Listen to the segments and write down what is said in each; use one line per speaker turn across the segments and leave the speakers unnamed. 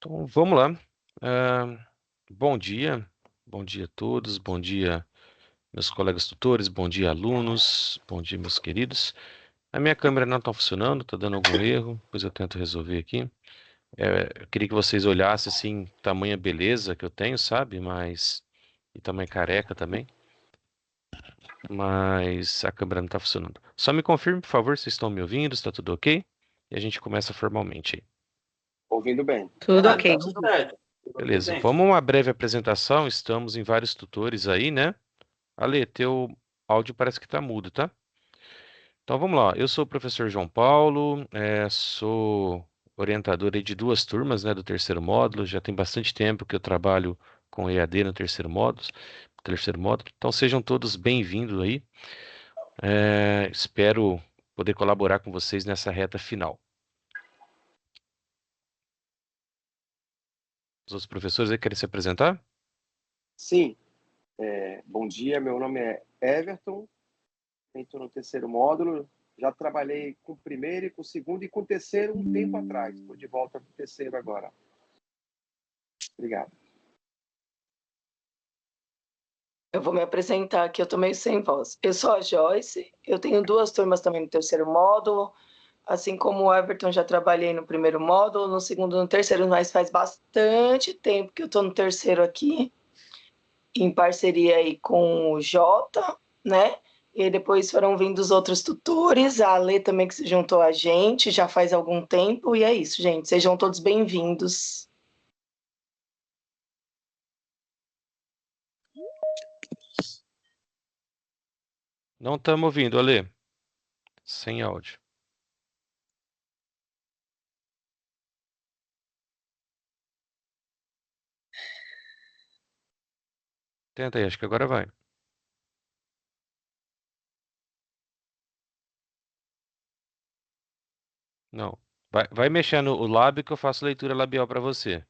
Então, vamos lá. Bom dia, a todos, bom dia, meus colegas tutores, bom dia, alunos, bom dia, meus queridos. A minha câmera não está funcionando, está dando algum erro, depois eu tento resolver aqui. Eu queria que vocês olhassem, assim, tamanha beleza que eu tenho, sabe? E tamanho careca também, mas a câmera não está funcionando. Só me confirme, por favor, se estão me ouvindo, está tudo ok? E a gente começa formalmente aí.
Ouvindo bem.
Tudo ok.
Tá tudo certo.
Beleza, vamos uma breve apresentação. Estamos em vários tutores aí, né? Ale, teu áudio parece que tá mudo, tá? Então vamos lá. Eu sou o professor João Paulo, sou orientador aí de duas turmas, né, do terceiro módulo. Já tem bastante tempo que eu trabalho com EAD no terceiro módulo. Então sejam todos bem-vindos aí. Espero poder colaborar com vocês nessa reta final. Os outros professores aí querem se apresentar?
Sim. Bom dia, meu nome é Everton, estou no terceiro módulo. Já trabalhei com o primeiro e com o segundo e com o terceiro um tempo atrás. Estou de volta para o terceiro agora. Obrigado.
Eu vou me apresentar aqui, eu tô meio sem voz. Eu sou a Joyce, eu tenho duas turmas também no terceiro módulo. Assim como o Everton, já trabalhei no primeiro módulo, no segundo e no terceiro, mas faz bastante tempo que eu tô no terceiro aqui, em parceria aí com o Jota, né? E depois foram vindo os outros tutores, a Ale também que se juntou a gente, já faz algum tempo, e é isso, gente. Sejam todos bem-vindos.
Não estamos ouvindo, Ale. Sem áudio. Tenta aí, acho que agora vai. Não. Vai mexendo o lábio que eu faço leitura labial para você.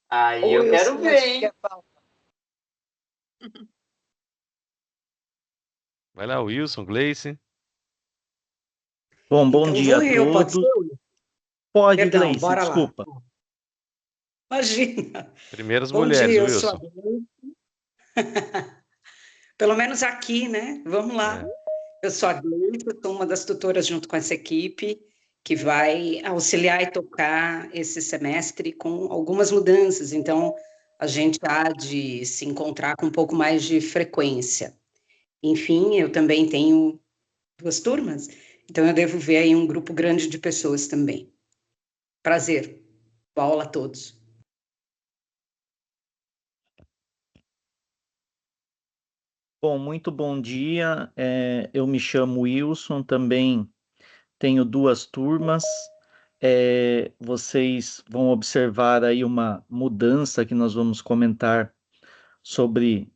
Aí eu quero ver, hein?
Vai lá, Wilson, Gleice.
Bom
Então,
dia a
eu, pode
todos.
ser?
Pode,
Perdão,
Gleice,
bora lá.
desculpa.
Imagina.
Primeiras
Bom
mulheres,
dia, eu sou a
Wilson.
Gleice. Pelo menos aqui, né? Vamos lá. Eu sou a Gleice, eu sou uma das tutoras junto com essa equipe que vai auxiliar e tocar esse semestre com algumas mudanças. Então, a gente há de se encontrar com um pouco mais de frequência. Enfim, eu também tenho duas turmas, então eu devo ver aí um grupo grande de pessoas também. Prazer. Boa aula a todos.
Bom, muito bom dia. Eu me chamo Wilson, também tenho duas turmas. Vocês vão observar aí uma mudança que nós vamos comentar sobre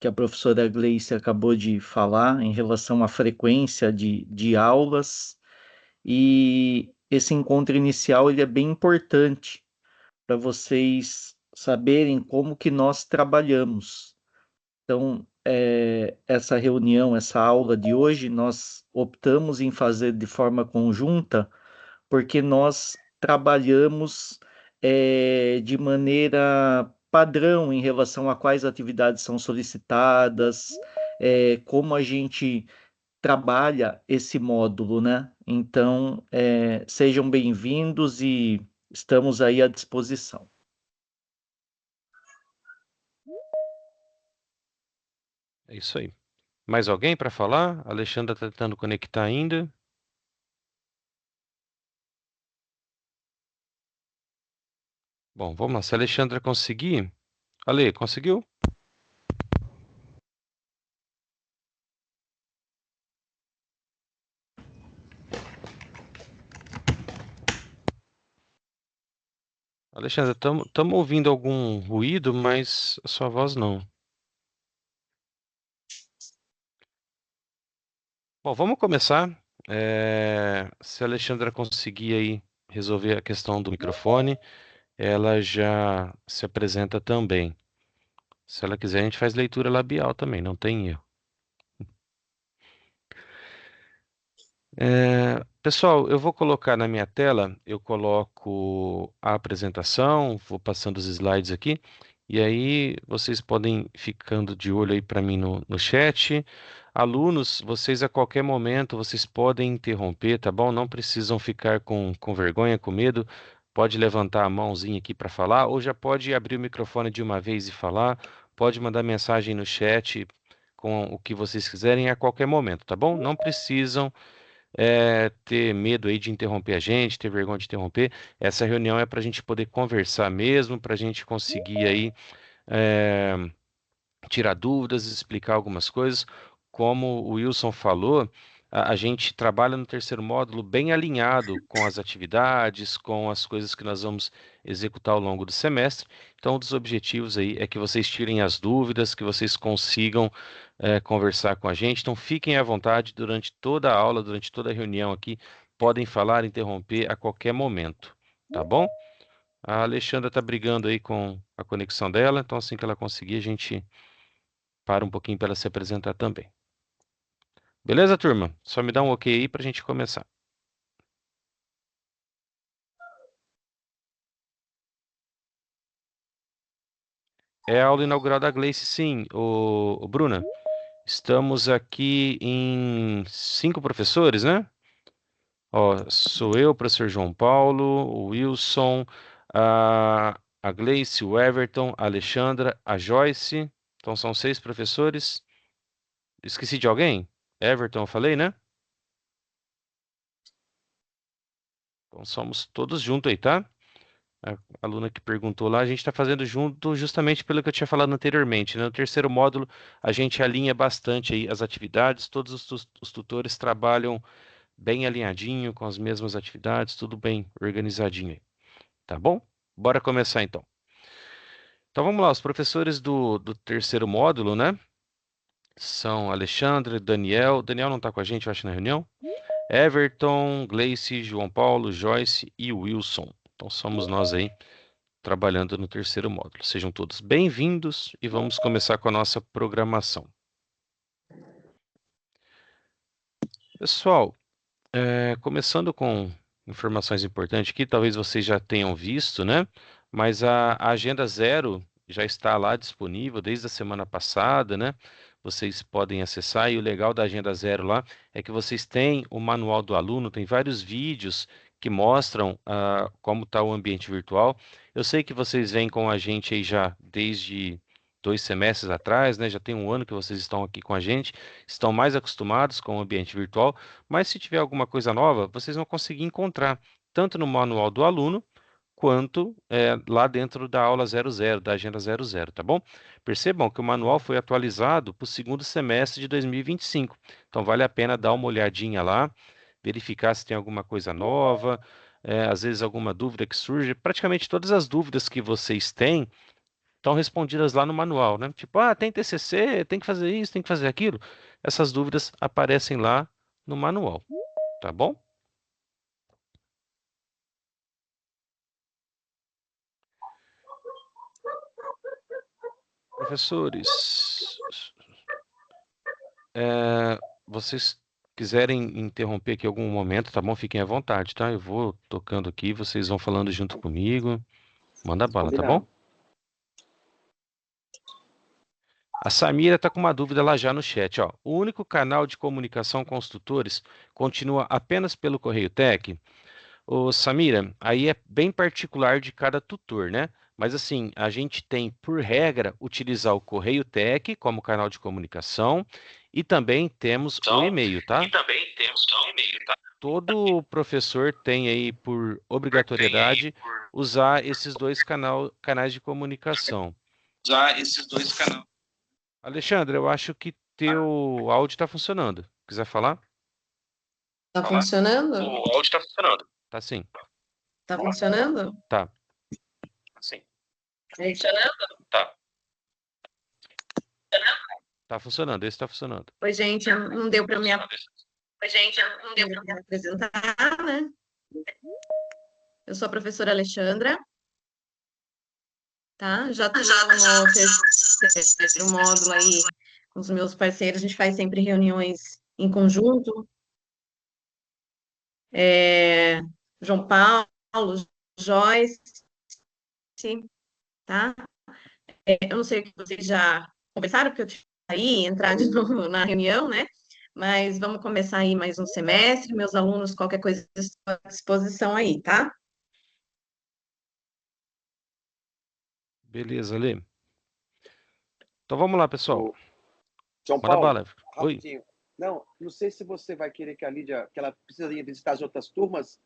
que a professora Gleice acabou de falar em relação à frequência de aulas. E esse encontro inicial ele é bem importante para vocês saberem como que nós trabalhamos. Então, essa reunião, essa aula de hoje, nós optamos em fazer de forma conjunta, porque nós trabalhamos de maneira padrão em relação a quais atividades são solicitadas, como a gente trabalha esse módulo, né? Então, sejam bem-vindos e estamos aí à disposição.
É isso aí. Mais alguém para falar? A Alexandra está tentando conectar ainda. Bom, vamos lá. Se a Alexandra conseguir. Ale, conseguiu? Alexandra, estamos ouvindo algum ruído, mas a sua voz não. Bom, vamos começar. Se a Alexandra conseguir aí resolver a questão do microfone, ela já se apresenta também. Se ela quiser, a gente faz leitura labial também, não tem erro. Pessoal, eu vou colocar na minha tela, eu coloco a apresentação, vou passando os slides aqui, e aí vocês podem ir ficando de olho aí para mim no chat. Alunos, vocês a qualquer momento, vocês podem interromper, tá bom? Não precisam ficar com vergonha, com medo. Pode levantar a mãozinha aqui para falar, ou já pode abrir o microfone de uma vez e falar. Pode mandar mensagem no chat com o que vocês quiserem a qualquer momento, tá bom? Não precisam ter medo aí de interromper a gente, ter vergonha de interromper. Essa reunião é para a gente poder conversar mesmo, para a gente conseguir aí é, tirar dúvidas, explicar algumas coisas. Como o Wilson falou, a gente trabalha no terceiro módulo bem alinhado com as atividades, com as coisas que nós vamos executar ao longo do semestre. Então, um dos objetivos aí é que vocês tirem as dúvidas, que vocês consigam conversar com a gente. Então, fiquem à vontade durante toda a aula, durante toda a reunião aqui. Podem falar, interromper a qualquer momento, tá bom? A Alexandra está brigando aí com a conexão dela, então assim que ela conseguir, a gente para um pouquinho para ela se apresentar também. Beleza, turma? Só me dá um ok aí para a gente começar. É a aula inaugural da Gleice, sim, o Bruna. Estamos aqui em 5 professores, né? Ó, sou eu, o professor João Paulo, o Wilson, a Gleice, o Everton, a Alexandra, a Joyce. Então são 6 professores. Esqueci de alguém? Everton, eu falei, né? Então somos todos juntos aí, tá? A aluna que perguntou lá, a gente está fazendo junto justamente pelo que eu tinha falado anteriormente, né? No terceiro módulo, a gente alinha bastante aí as atividades, todos os tutores trabalham bem alinhadinho, com as mesmas atividades, tudo bem organizadinho aí, tá bom? Bora começar então. Então vamos lá, os professores do terceiro módulo, né? São Alexandre, Daniel. Daniel não está com a gente, eu acho, na reunião. Everton, Gleice, João Paulo, Joyce e Wilson. Então somos nós aí trabalhando no terceiro módulo. Sejam todos bem-vindos e vamos começar com a nossa programação. Pessoal, começando com informações importantes aqui, talvez vocês já tenham visto, né? Mas a Agenda Zero já está lá disponível desde a semana passada, né? Vocês podem acessar e o legal da Agenda Zero lá é que vocês têm o manual do aluno, tem vários vídeos que mostram como está o ambiente virtual. Eu sei que vocês vêm com a gente aí já desde 2 semestres atrás, né? Já tem um ano que vocês estão aqui com a gente, estão mais acostumados com o ambiente virtual, mas se tiver alguma coisa nova, vocês vão conseguir encontrar tanto no manual do aluno, quanto lá dentro da aula 00, da agenda 00, tá bom? Percebam que o manual foi atualizado para o segundo semestre de 2025. Então vale a pena dar uma olhadinha lá, verificar se tem alguma coisa nova, às vezes alguma dúvida que surge. Praticamente todas as dúvidas que vocês têm estão respondidas lá no manual, né? Tipo, tem TCC, tem que fazer isso, tem que fazer aquilo. Essas dúvidas aparecem lá no manual, tá bom? Professores, vocês quiserem interromper aqui algum momento, tá bom? Fiquem à vontade, tá? Eu vou tocando aqui, vocês vão falando junto comigo. Manda bala, tá bom?
Combinado.
A Samira está com uma dúvida lá já no chat, ó. O único canal de comunicação com os tutores continua apenas pelo Correio Tech? Ô, Samira, aí é bem particular de cada tutor, né? Mas assim, a gente tem por regra utilizar o Correio Tech como canal de comunicação e também temos o e-mail, tá? Todo professor tem aí por obrigatoriedade usar esses dois canais de comunicação. Alexandre, eu acho que teu áudio está funcionando. Quiser falar?
Tá funcionando?
O áudio está funcionando. Tá sim.
Tá funcionando?
Tá. Sim.
Funcionando?
Tá. Tá funcionando, esse tá funcionando.
Oi, gente, não deu para me apresentar, né? Eu sou a professora Alexandra, tá? Já estou no terceiro módulo aí com os meus parceiros, a gente faz sempre reuniões em conjunto.
João Paulo, Joyce, tá? Eu não sei o que vocês já conversaram, porque eu tive que sair, entrar de novo na reunião, né? Mas vamos começar aí mais um semestre. Meus alunos, qualquer coisa, estou à disposição aí, tá?
Beleza, Lê. Então vamos lá, pessoal.
Ô, João
Manda
Paulo,
bala. Oi.
rapidinho. Não sei se você vai querer que a Lídia, que ela precisa ir visitar as outras turmas,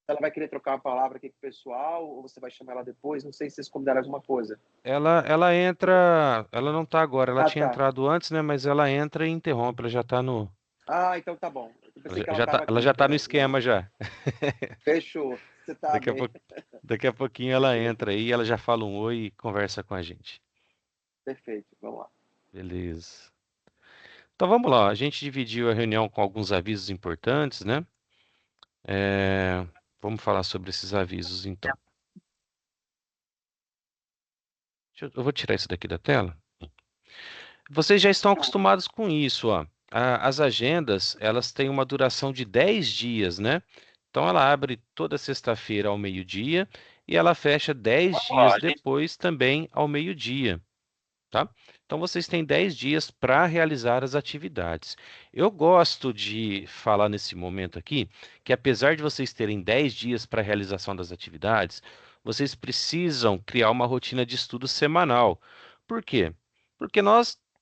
ela vai querer trocar uma palavra aqui com o pessoal, ou você vai chamar ela depois, não sei se vocês combinaram alguma coisa.
Ela entra, ela não tá agora, ela
Ah,
tinha
tá.
entrado antes, né? Mas ela entra e interrompe, ela já tá no,
Ah, então tá bom. Eu pensei que ela
já tá,
estava
ela
aqui
já tá no
esperando. Não,
esquema já.
fechou. Você tá
Daqui a
bem.
pouco, daqui a pouquinho ela entra aí, ela já fala um oi e conversa com a gente.
Perfeito, vamos lá.
Beleza. Então vamos lá, a gente dividiu a reunião com alguns avisos importantes, né? Vamos falar sobre esses avisos então. Eu vou tirar isso daqui da tela. Vocês já estão acostumados com isso, ó. As agendas, elas têm uma duração de 10 dias, né? Então ela abre toda sexta-feira ao meio-dia e ela fecha 10 dias depois também ao meio-dia, tá? Então vocês têm 10 dias para realizar as atividades. Eu gosto de falar nesse momento aqui que apesar de vocês terem 10 dias para a realização das atividades, vocês precisam criar uma rotina de estudo semanal. Por quê? Porque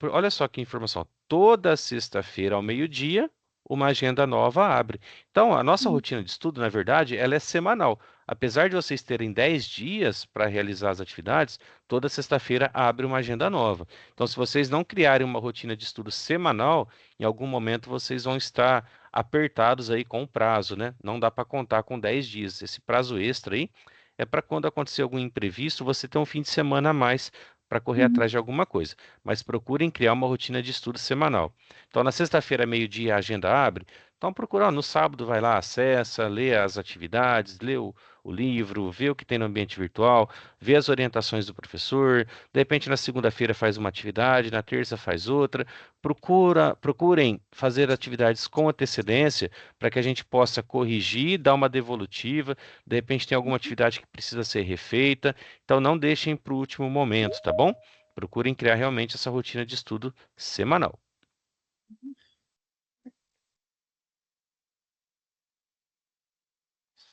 olha só que informação, toda sexta-feira ao meio-dia, uma agenda nova abre. Então, a nossa rotina de estudo, na verdade, ela é semanal. Apesar de vocês terem 10 dias para realizar as atividades, toda sexta-feira abre uma agenda nova. Então, se vocês não criarem uma rotina de estudo semanal, em algum momento vocês vão estar apertados aí com o prazo, né? Não dá para contar com 10 dias. Esse prazo extra aí é para quando acontecer algum imprevisto, você ter um fim de semana a mais para correr atrás de alguma coisa. Mas procurem criar uma rotina de estudo semanal. Então, na sexta-feira, meio-dia, a agenda abre. Então, procura, ó, no sábado, vai lá, acessa, lê as atividades, lê o livro, vê o que tem no ambiente virtual, vê as orientações do professor, de repente na segunda-feira faz uma atividade, na terça faz outra. Procurem fazer atividades com antecedência para que a gente possa corrigir, dar uma devolutiva, de repente tem alguma atividade que precisa ser refeita, então não deixem para o último momento, tá bom? Procurem criar realmente essa rotina de estudo semanal.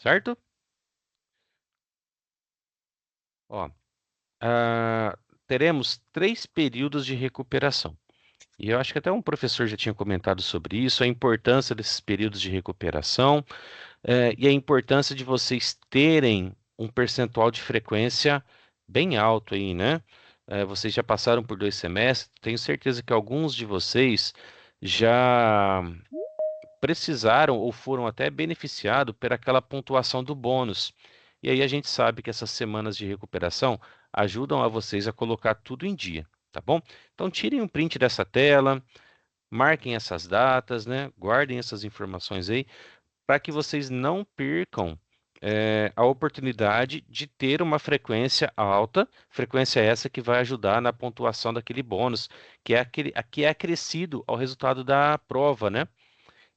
Certo? Ó, ah, teremos 3 períodos de recuperação. E eu acho que até um professor já tinha comentado sobre isso, a importância desses períodos de recuperação, e a importância de vocês terem um percentual de frequência bem alto aí, né? Vocês já passaram por 2 semestres, tenho certeza que alguns de vocês já precisaram ou foram até beneficiados por aquela pontuação do bônus. E aí a gente sabe que essas semanas de recuperação ajudam a vocês a colocar tudo em dia, tá bom? Então tirem um print dessa tela, marquem essas datas, né? Guardem essas informações aí para que vocês não percam a oportunidade de ter uma frequência alta, frequência essa que vai ajudar na pontuação daquele bônus, que é acrescido ao resultado da prova, né?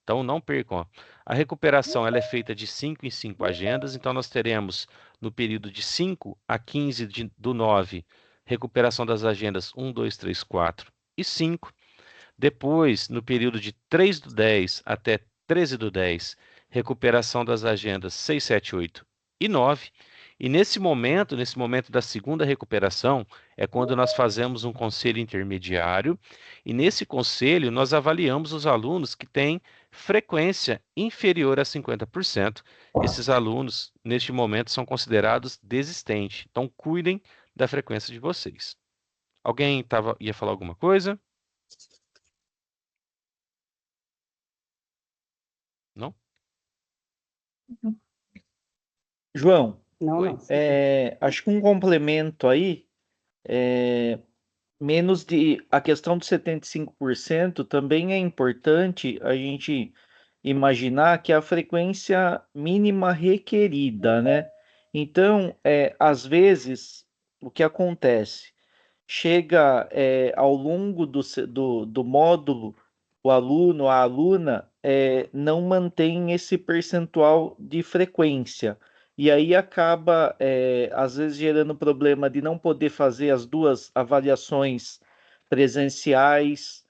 Então não percam. Ó. A recuperação ela é feita de 5 em 5 agendas, então nós teremos no período de 5 a 15 do 9, recuperação das agendas 1, 2, 3, 4 e 5. Depois, no período de 3 do 10 até 13 do 10, recuperação das agendas 6, 7, 8 e 9. E nesse momento da segunda recuperação, é quando nós fazemos um conselho intermediário, e nesse conselho nós avaliamos os alunos que têm frequência inferior a 50%. Esses alunos, neste momento, são considerados desistentes. Então, cuidem da frequência de vocês. Alguém ia falar alguma coisa? Não?
João,
Não,
Oi.
não.
acho que um complemento aí, menos de a questão dos 75% também é importante a gente imaginar que é a frequência mínima requerida, né? Então, às vezes, o que acontece? Chega ao longo do módulo, o aluno, a aluna não mantém esse percentual de frequência. E aí acaba, às vezes, gerando problema de não poder fazer as duas avaliações presenciais.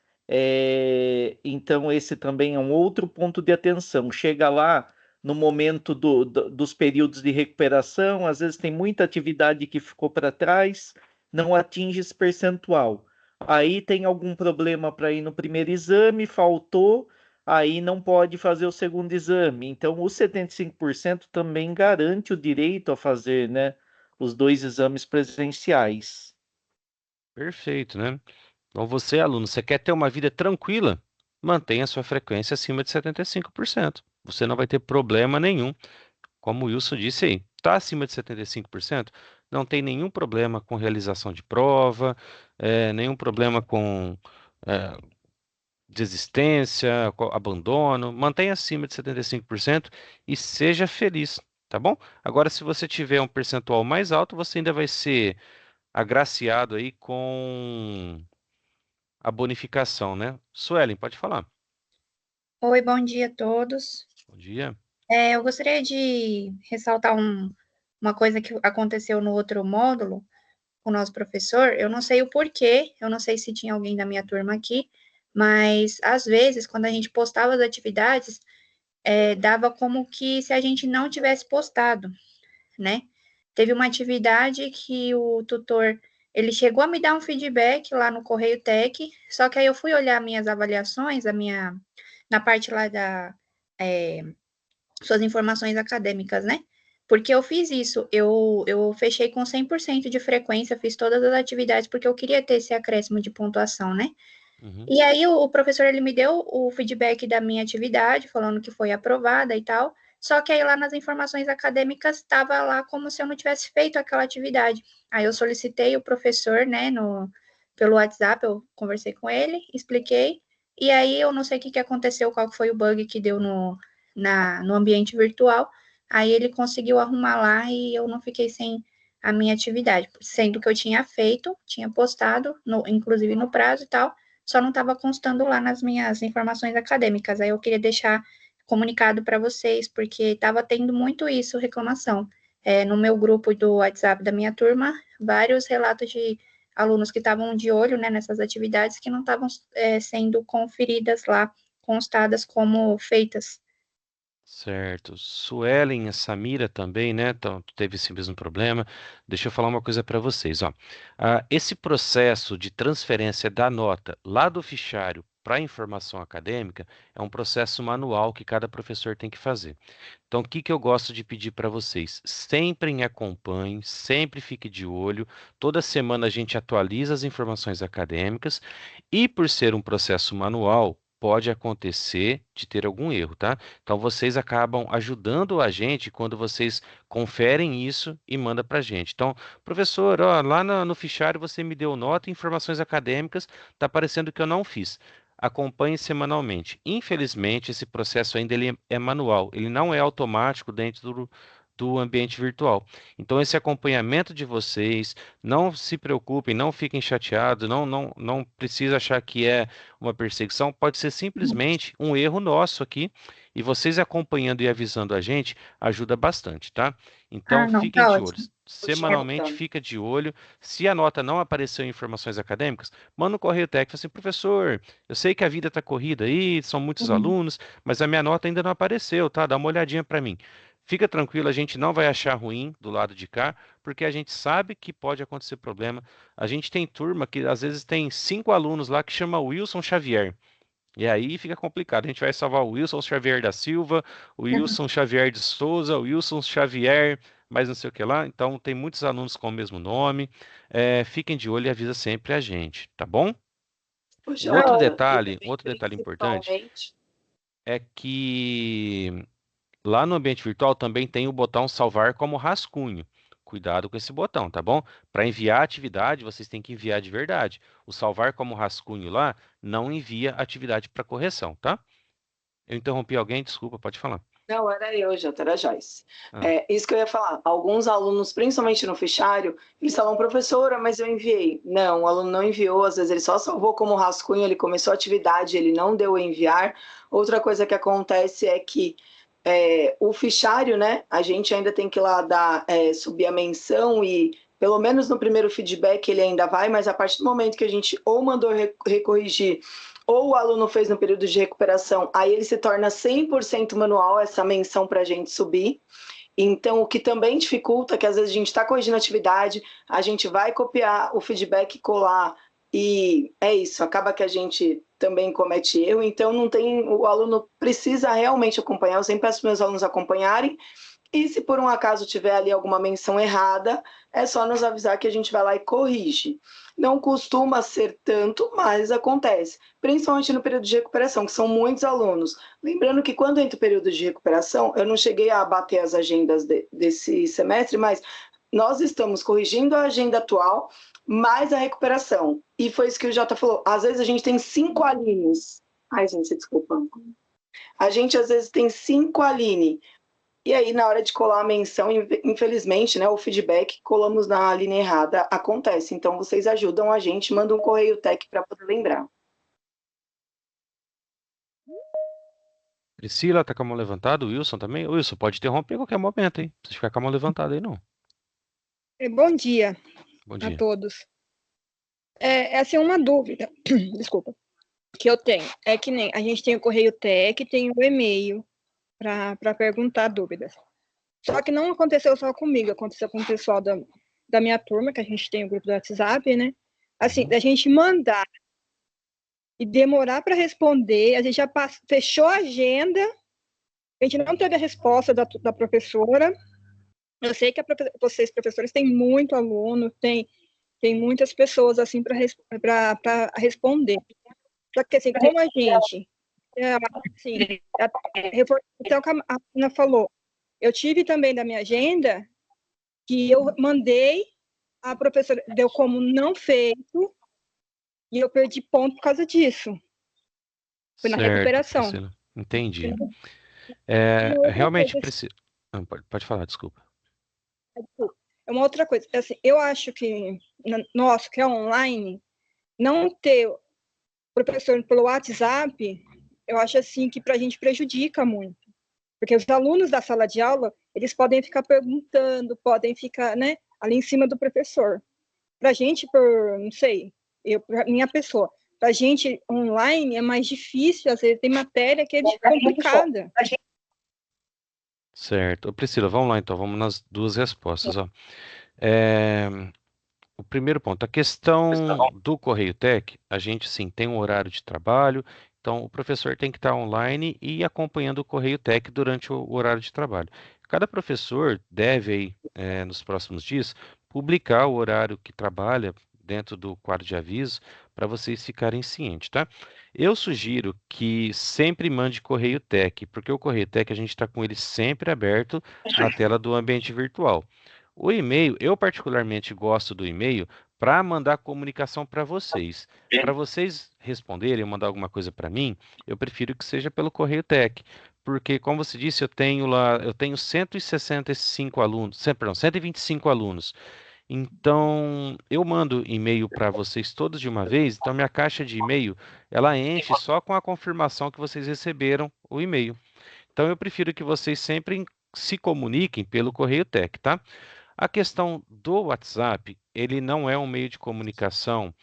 Então, esse também é um outro ponto de atenção. Chega lá no momento dos períodos de recuperação, às vezes tem muita atividade que ficou para trás, não atinge esse percentual. Aí tem algum problema para ir no primeiro exame, faltou, aí não pode fazer o segundo exame. Então, os 75% também garante o direito a fazer, né, os dois exames presenciais.
Perfeito, né? Então, você, aluno, você quer ter uma vida tranquila? Mantenha a sua frequência acima de 75%. Você não vai ter problema nenhum. Como o Wilson disse aí, está acima de 75%, não tem nenhum problema com realização de prova, nenhum problema com é, desistência, abandono. Mantenha acima de 75% e seja feliz, tá bom? Agora, se você tiver um percentual mais alto, você ainda vai ser agraciado aí com a bonificação, né? Suelen, pode falar.
Oi, bom dia a todos.
Bom dia.
Eu gostaria de ressaltar uma coisa que aconteceu no outro módulo com o nosso professor. Eu não sei o porquê, eu não sei se tinha alguém da minha turma aqui, mas às vezes, quando a gente postava as atividades, dava como que se a gente não tivesse postado, né? Teve uma atividade que o tutor, ele chegou a me dar um feedback lá no Correio Tech, só que aí eu fui olhar minhas avaliações, na parte lá da suas informações acadêmicas, né? Porque eu fiz isso, eu fechei com 100% de frequência, fiz todas as atividades, porque eu queria ter esse acréscimo de pontuação, né?
Uhum.
E aí o professor, ele me deu o feedback da minha atividade, falando que foi aprovada e tal, só que aí lá nas informações acadêmicas estava lá como se eu não tivesse feito aquela atividade. Aí eu solicitei o professor, né, pelo WhatsApp, eu conversei com ele, expliquei, e aí eu não sei o que aconteceu, qual foi o bug que deu no ambiente virtual, aí ele conseguiu arrumar lá e eu não fiquei sem a minha atividade, sendo que eu tinha feito, tinha postado, inclusive no prazo e tal, só não estava constando lá nas minhas informações acadêmicas. Aí eu queria deixar comunicado para vocês, porque estava tendo muito isso, reclamação. No meu grupo do WhatsApp da minha turma, vários relatos de alunos que estavam de olho, né, nessas atividades que não estavam sendo conferidas lá, constadas como feitas.
Certo. Suelen, a Samira também, né? Então, teve esse mesmo problema. Deixa eu falar uma coisa para vocês, ó. Esse processo de transferência da nota lá do fichário para a informação acadêmica é um processo manual que cada professor tem que fazer. Então, o que que eu gosto de pedir para vocês? Sempre me acompanhem, sempre fique de olho. Toda semana a gente atualiza as informações acadêmicas e, por ser um processo manual, pode acontecer de ter algum erro, tá? Então, vocês acabam ajudando a gente quando vocês conferem isso e mandam para a gente. Então, professor, ó, lá no fichário você me deu nota e informações acadêmicas, está parecendo que eu não fiz. Acompanhe semanalmente. Infelizmente, esse processo ainda ele é manual, ele não é automático dentro do ambiente virtual. Então, esse acompanhamento de vocês, não se preocupem, não fiquem chateados, não precisa achar que é uma perseguição, pode ser simplesmente um erro nosso aqui, e vocês acompanhando e avisando a gente ajuda bastante, tá? Então,
Ah, não,
fiquem
tá
de olho.
ótimo.
Semanalmente, fica de olho. Se a nota não apareceu em informações acadêmicas, manda um correio técnico, fala assim, professor, eu sei que a vida está corrida aí, são muitos
Uhum.
alunos, mas a minha nota ainda não apareceu, tá? Dá uma olhadinha para mim. Fica tranquilo, a gente não vai achar ruim do lado de cá, porque a gente sabe que pode acontecer problema. A gente tem turma que às vezes tem 5 alunos lá que chama Wilson Xavier. E aí fica complicado. A gente vai salvar o Wilson Xavier da Silva, o Wilson Xavier de Souza, o Wilson Xavier, mais não sei o que lá. Então tem muitos alunos com o mesmo nome. Fiquem de olho e avisa sempre a gente, tá bom? Um
Poxa,
outro
e
detalhe, um
também,
outro detalhe importante
principalmente,
é que lá no ambiente virtual também tem o botão salvar como rascunho. Cuidado com esse botão, tá bom? Para enviar a atividade, vocês têm que enviar de verdade. O salvar como rascunho lá não envia atividade para correção, tá? Eu interrompi alguém? Desculpa, pode falar.
Não, era eu, Jota, era a Joyce.
Ah,
Isso que eu ia falar. Alguns alunos, principalmente no fichário, eles falam, professora, mas eu enviei. Não, o aluno não enviou, às vezes ele só salvou como rascunho, ele começou a atividade, ele não deu a enviar. Outra coisa que acontece é que o fichário, né, a gente ainda tem que ir lá subir a menção e, pelo menos no primeiro feedback, ele ainda vai, mas a partir do momento que a gente ou mandou recorrigir ou o aluno fez no período de recuperação, aí ele se torna 100% manual essa menção para a gente subir. Então, o que também dificulta, que às vezes a gente está corrigindo a atividade, a gente vai copiar o feedback, colar, e é isso, acaba que a gente também comete erro, então não tem, o aluno precisa realmente acompanhar, eu sempre peço para meus alunos acompanharem, e se por um acaso tiver ali alguma menção errada, é só nos avisar que a gente vai lá e corrige. Não costuma ser tanto, mas acontece, principalmente no período de recuperação, que são muitos alunos. Lembrando que quando entra o período de recuperação, eu não cheguei a bater as agendas desse semestre, mas nós estamos corrigindo a agenda atual, mais a recuperação. E foi isso que o Jota falou. Às vezes a gente tem 5 Alines. Ai, gente, desculpa. A gente às vezes tem 5 Aline. E aí, na hora de colar a menção, infelizmente, né, o feedback, colamos na linha errada, acontece. Então, vocês ajudam a gente, manda um correio tech para poder lembrar.
Priscila tá com a mão levantada, o Wilson também. O Wilson, pode interromper a qualquer momento, hein? Não precisa ficar com a mão levantada aí, não.
Bom dia
Bom
a
dia.
todos. Assim, uma dúvida, desculpa, que eu tenho. É que nem a gente tem o correio tech, tem o e-mail para perguntar dúvidas. Só que não aconteceu só comigo, aconteceu com o pessoal da minha turma, que a gente tem o grupo do WhatsApp, né? Assim, da gente mandar e demorar para responder, a gente já fechou a agenda, a gente não teve a resposta da professora. Eu sei que vocês, professores, têm muito aluno, tem muitas pessoas assim para responder. Só que assim, como a gente, assim, então a Ana falou, eu tive também da minha agenda que eu mandei, a professora deu como não feito e eu perdi ponto por causa disso. Foi na
Certo,
recuperação.
Priscila. Entendi.
Outra
Realmente
coisa,
precisa. Pode falar, desculpa.
é uma outra coisa. Assim, eu acho que nosso que é online, não ter professor pelo WhatsApp, eu acho assim que para a gente prejudica muito. Porque os alunos da sala de aula, eles podem ficar perguntando, podem ficar, né, ali em cima do professor. Para a gente, não sei, minha pessoa, para a gente online é mais difícil, às vezes tem matéria que é complicada.
Certo. Ô, Priscila, vamos lá então, vamos nas duas respostas, ó. O primeiro ponto, a questão do Correio Tech, a gente sim tem um horário de trabalho, então o professor tem que estar online e acompanhando o Correio Tech durante o horário de trabalho. Cada professor deve, aí, nos próximos dias, publicar o horário que trabalha dentro do quadro de aviso para vocês ficarem cientes, tá? Eu sugiro que sempre mande Correio Tech, porque o Correio Tech a gente está com ele sempre aberto na tela do ambiente virtual. O e-mail, eu particularmente gosto do e-mail para mandar comunicação para vocês. Para vocês responderem, mandar alguma coisa para mim, eu prefiro que seja pelo Correio Tech, porque como você disse, eu tenho 165 alunos, perdão, 125 alunos. Então, eu mando e-mail para vocês todos de uma vez, então minha caixa de e-mail, ela enche só com a confirmação que vocês receberam o e-mail. Então, eu prefiro que vocês sempre se comuniquem pelo Correio Tech, tá? A questão do WhatsApp, ele não é um meio de comunicação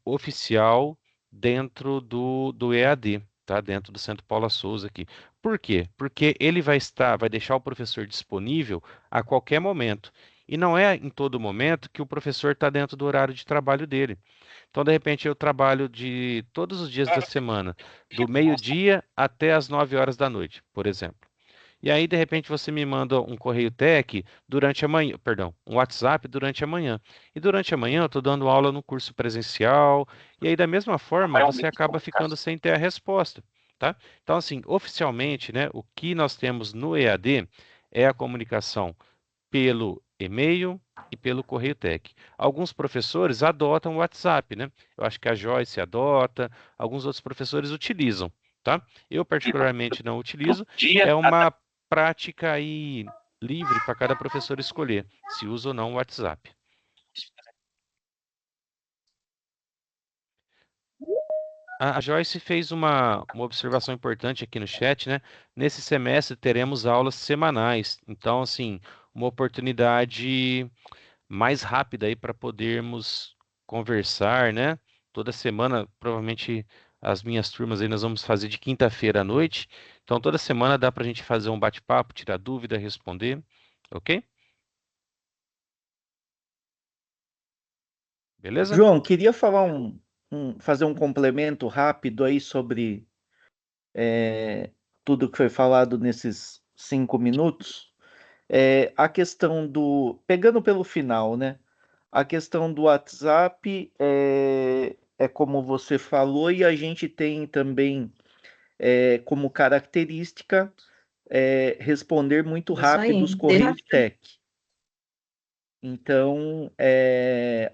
oficial dentro do EAD, tá? Dentro do Centro Paula Souza aqui. Por quê? Porque ele vai deixar o professor disponível a qualquer momento. E não é em todo momento que o professor está dentro do horário de trabalho dele. Então, de repente, eu trabalho de todos os dias da semana, do meio-dia até as 9 horas da noite, por exemplo. E aí, de repente, você me manda um correio tech durante a manhã, perdão, um WhatsApp durante a manhã. E durante a manhã eu estou dando aula no curso presencial, e aí, da mesma forma, você acaba ficando sem ter a resposta, tá? Então, assim, oficialmente, né, o que nós temos no EAD é a comunicação pelo e-mail e pelo correio tech. Alguns professores adotam o WhatsApp, né? Eu acho que a Joyce adota, alguns outros professores utilizam. tá? Eu particularmente não utilizo, é uma prática aí livre para cada professor escolher se usa ou não o WhatsApp. A Joyce fez uma observação importante aqui no chat, né? Nesse semestre teremos aulas semanais, então, assim, uma oportunidade mais rápida aí para podermos conversar, né? Toda semana, provavelmente as minhas turmas aí nós vamos fazer de quinta-feira à noite, então toda semana dá para a gente fazer um bate-papo, tirar dúvida, responder, ok? Beleza?
João, queria falar fazer um complemento rápido aí sobre tudo que foi falado nesses 5 minutos. A questão pegando pelo final, né? A questão do WhatsApp é como você falou, e a gente tem também como característica responder muito
Isso
rápido
aí.
os correios tech. Então,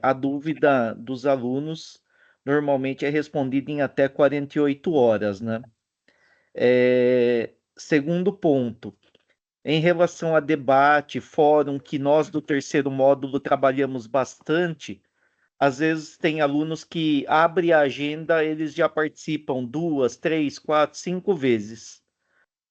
a dúvida dos alunos normalmente é respondida em até 48 horas, né? Segundo ponto, em relação a debate, fórum, que nós do terceiro módulo trabalhamos bastante, às vezes tem alunos que abrem a agenda, eles já participam 2, 3, 4, 5 vezes.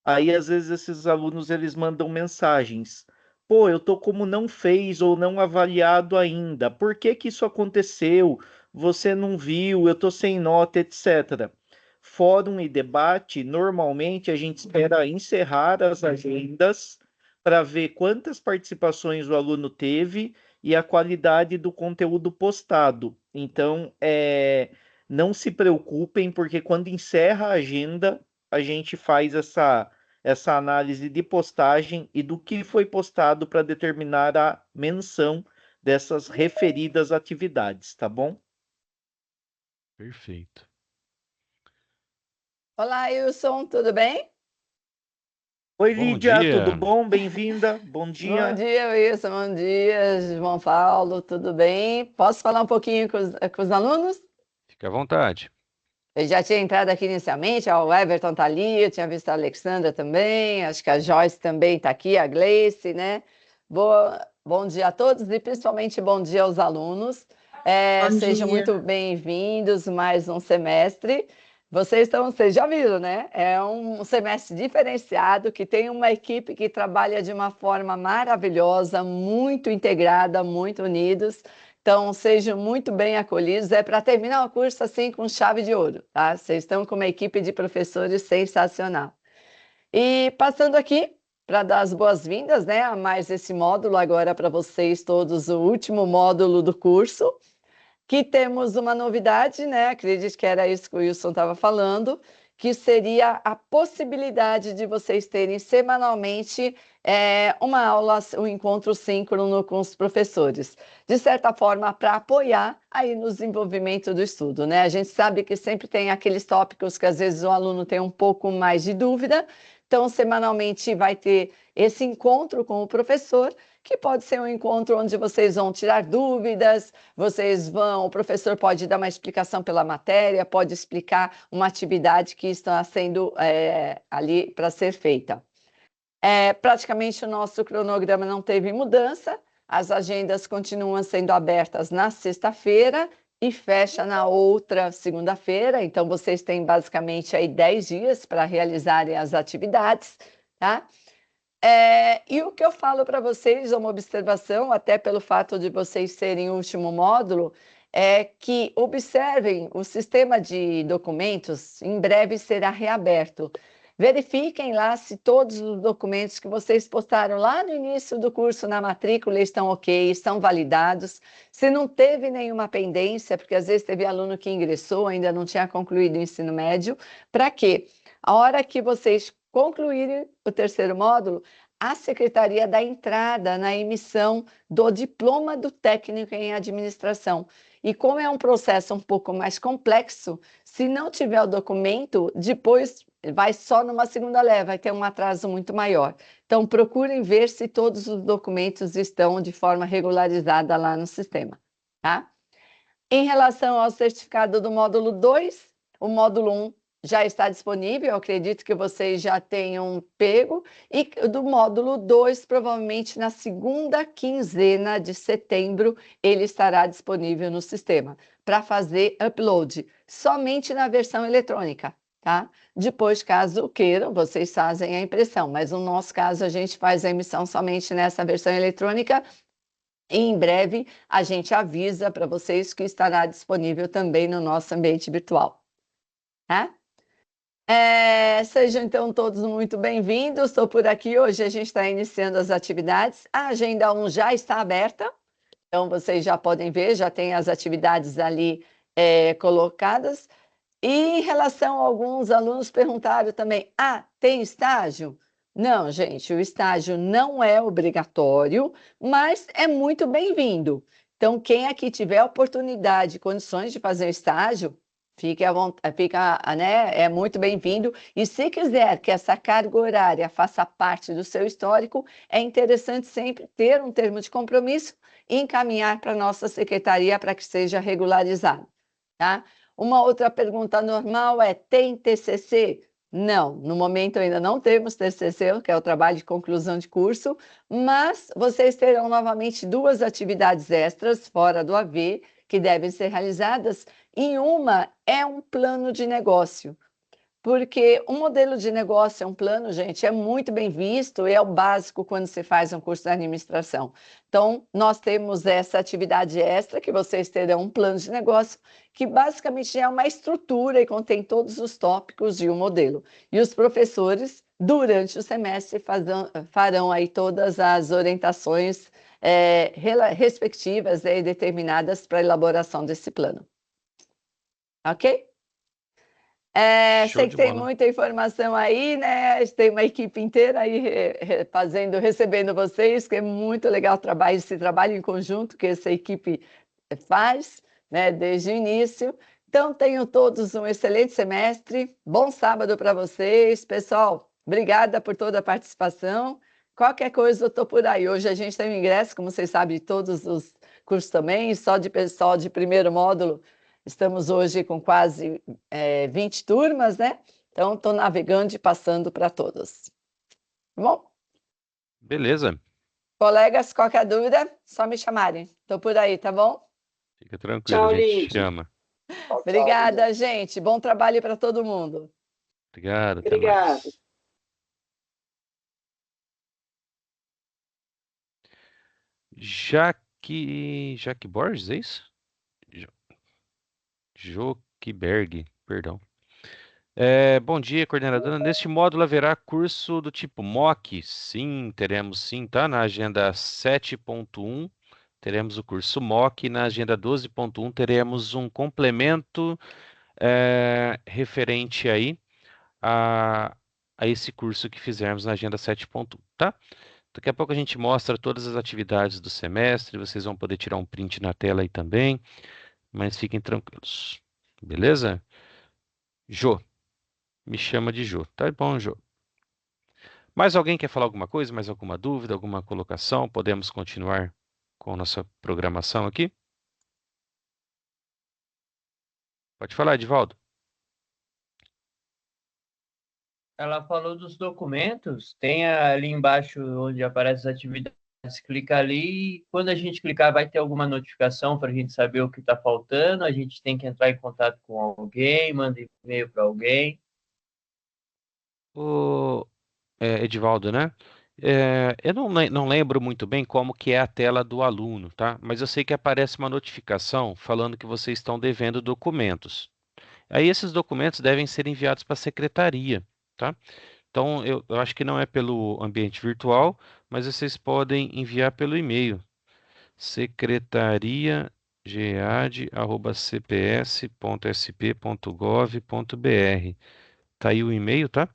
Aí, às vezes, esses alunos, eles mandam mensagens. Pô, eu tô como não fez ou não avaliado ainda. Por que que isso aconteceu? Você não viu, eu tô sem nota, etc. Fórum e debate, normalmente a gente espera encerrar as agendas para ver quantas participações o aluno teve e a qualidade do conteúdo postado. Então, não se preocupem, porque quando encerra a agenda, a gente faz essa análise de postagem e do que foi postado para determinar a menção dessas referidas atividades, tá bom?
Perfeito.
Olá, Wilson, tudo bem?
Oi,
Bom
Lídia, tudo
dia.
bom? Bem-vinda. Bom
Bom
dia.
dia, Wilson. Bom dia, João Paulo. Tudo bem? Posso falar um pouquinho com os alunos?
Fique à vontade.
Eu já tinha entrado aqui inicialmente, ó, o Everton está ali, eu tinha visto a Alexandra também, acho que a Joyce também está aqui, a Gleice, né? Bom dia a todos e principalmente bom dia aos alunos.
Bom
Sejam
dia.
muito bem-vindos mais um semestre. Vocês já viram, né? É um semestre diferenciado, que tem uma equipe que trabalha de uma forma maravilhosa, muito integrada, muito unidos. Então, sejam muito bem acolhidos. É para terminar o curso assim com chave de ouro, tá? Vocês estão com uma equipe de professores sensacional. E passando aqui para dar as boas-vindas, né, a mais esse módulo agora para vocês todos, o último módulo do curso, que temos uma novidade, né? Acredito que era isso que o Wilson estava falando, que seria a possibilidade de vocês terem semanalmente uma aula, um encontro síncrono com os professores, de certa forma, para apoiar aí no desenvolvimento do estudo, né? A gente sabe que sempre tem aqueles tópicos que às vezes o aluno tem um pouco mais de dúvida, então semanalmente vai ter esse encontro com o professor, que pode ser um encontro onde vocês vão tirar dúvidas, o professor pode dar uma explicação pela matéria, pode explicar uma atividade que está sendo ali para ser feita. Praticamente o nosso cronograma não teve mudança, as agendas continuam sendo abertas na sexta-feira e fecha na outra segunda-feira, então vocês têm basicamente aí 10 dias para realizarem as atividades, tá? E o que eu falo para vocês, uma observação, até pelo fato de vocês serem o último módulo, é que observem o sistema de documentos, em breve será reaberto. Verifiquem lá se todos os documentos que vocês postaram lá no início do curso na matrícula estão ok, estão validados. Se não teve nenhuma pendência, porque às vezes teve aluno que ingressou, ainda não tinha concluído o ensino médio, para quê? A hora que vocês concluírem o terceiro módulo, a secretaria dá entrada na emissão do diploma do técnico em administração. E como é um processo um pouco mais complexo, se não tiver o documento, depois vai só numa segunda leva, vai ter um atraso muito maior. Então, procurem ver se todos os documentos estão de forma regularizada lá no sistema, tá? Em relação ao certificado do módulo 2, o módulo 1 já está disponível, eu acredito que vocês já tenham pego, e do módulo 2, provavelmente na segunda quinzena de setembro, ele estará disponível no sistema, para fazer upload, somente na versão eletrônica, tá? Depois, caso queiram, vocês fazem a impressão, mas no nosso caso, a gente faz a emissão somente nessa versão eletrônica, e em breve a gente avisa para vocês que estará disponível também no nosso ambiente virtual, tá? Sejam então todos muito bem-vindos. Estou por aqui. Hoje a gente está iniciando as atividades. A agenda 1 já está aberta, então vocês já podem ver, já tem as atividades ali colocadas. E em relação a alguns alunos perguntaram também: tem estágio? Não, gente, o estágio não é obrigatório, mas é muito bem-vindo. Então, quem aqui tiver oportunidade, condições de fazer o estágio, fique à vontade, né, é muito bem-vindo. E se quiser que essa carga horária faça parte do seu histórico, é interessante sempre ter um termo de compromisso e encaminhar para a nossa secretaria para que seja regularizado, tá? Uma outra pergunta normal é: tem TCC? Não, no momento ainda não temos TCC, que é o trabalho de conclusão de curso, mas vocês terão novamente 2 atividades extras fora do AV, que devem ser realizadas, e uma é um plano de negócio, porque um modelo de negócio é um plano, gente, é muito bem visto e é o básico quando se faz um curso de administração. Então, nós temos essa atividade extra, que vocês terão um plano de negócio, que basicamente é uma estrutura e contém todos os tópicos de um modelo. E os professores, durante o semestre, farão aí todas as orientações respectivas e determinadas para a elaboração desse plano. Ok? Sei que tem muita informação aí, né? Tem uma equipe inteira aí recebendo vocês, que é muito legal esse trabalho em conjunto que essa equipe faz, né, desde o início. Então, tenham todos um excelente semestre, bom sábado para vocês. Pessoal, obrigada por toda a participação. Qualquer coisa, eu estou por aí. Hoje a gente tem um ingresso, como vocês sabem, de todos os cursos também, só de pessoal de primeiro módulo. Estamos hoje com quase 20 turmas, né? Então, estou navegando e passando para todos. Tá bom?
Beleza.
Colegas, qualquer dúvida, só me chamarem. Estou por aí, tá bom?
Fica tranquilo,
Tchau,
a gente
Lid.
chama.
Obrigada, gente. Bom trabalho para todo mundo.
Obrigado, até
Obrigada.
mais. Jaque Borges, é isso? Joqueberg, perdão. Bom dia, coordenadora. Neste módulo haverá curso do tipo MOOC? Sim, teremos sim, tá? Na agenda 7.1 teremos o curso MOOC. Na agenda 12.1 teremos um complemento referente aí a esse curso que fizemos na agenda 7.1, tá? Daqui a pouco a gente mostra todas as atividades do semestre, vocês vão poder tirar um print na tela aí também, mas fiquem tranquilos, beleza? Jô, me chama de Jô, tá bom, Jô? Mais alguém quer falar alguma coisa, mais alguma dúvida, alguma colocação? Podemos continuar com a nossa programação aqui? Pode falar, Edivaldo.
Ela falou dos documentos, tem ali embaixo onde aparecem as atividades, clica ali e quando a gente clicar vai ter alguma notificação para a gente saber o que está faltando, a gente tem que entrar em contato com alguém, manda e-mail para alguém.
O Edivaldo, né? Eu não lembro muito bem como que é a tela do aluno, tá? Mas eu sei que aparece uma notificação falando que vocês estão devendo documentos. Aí esses documentos devem ser enviados para a secretaria, tá? Então, eu acho que não é pelo ambiente virtual, mas vocês podem enviar pelo e-mail, secretaria@cps.sp.gov.br. Tá aí o e-mail, tá?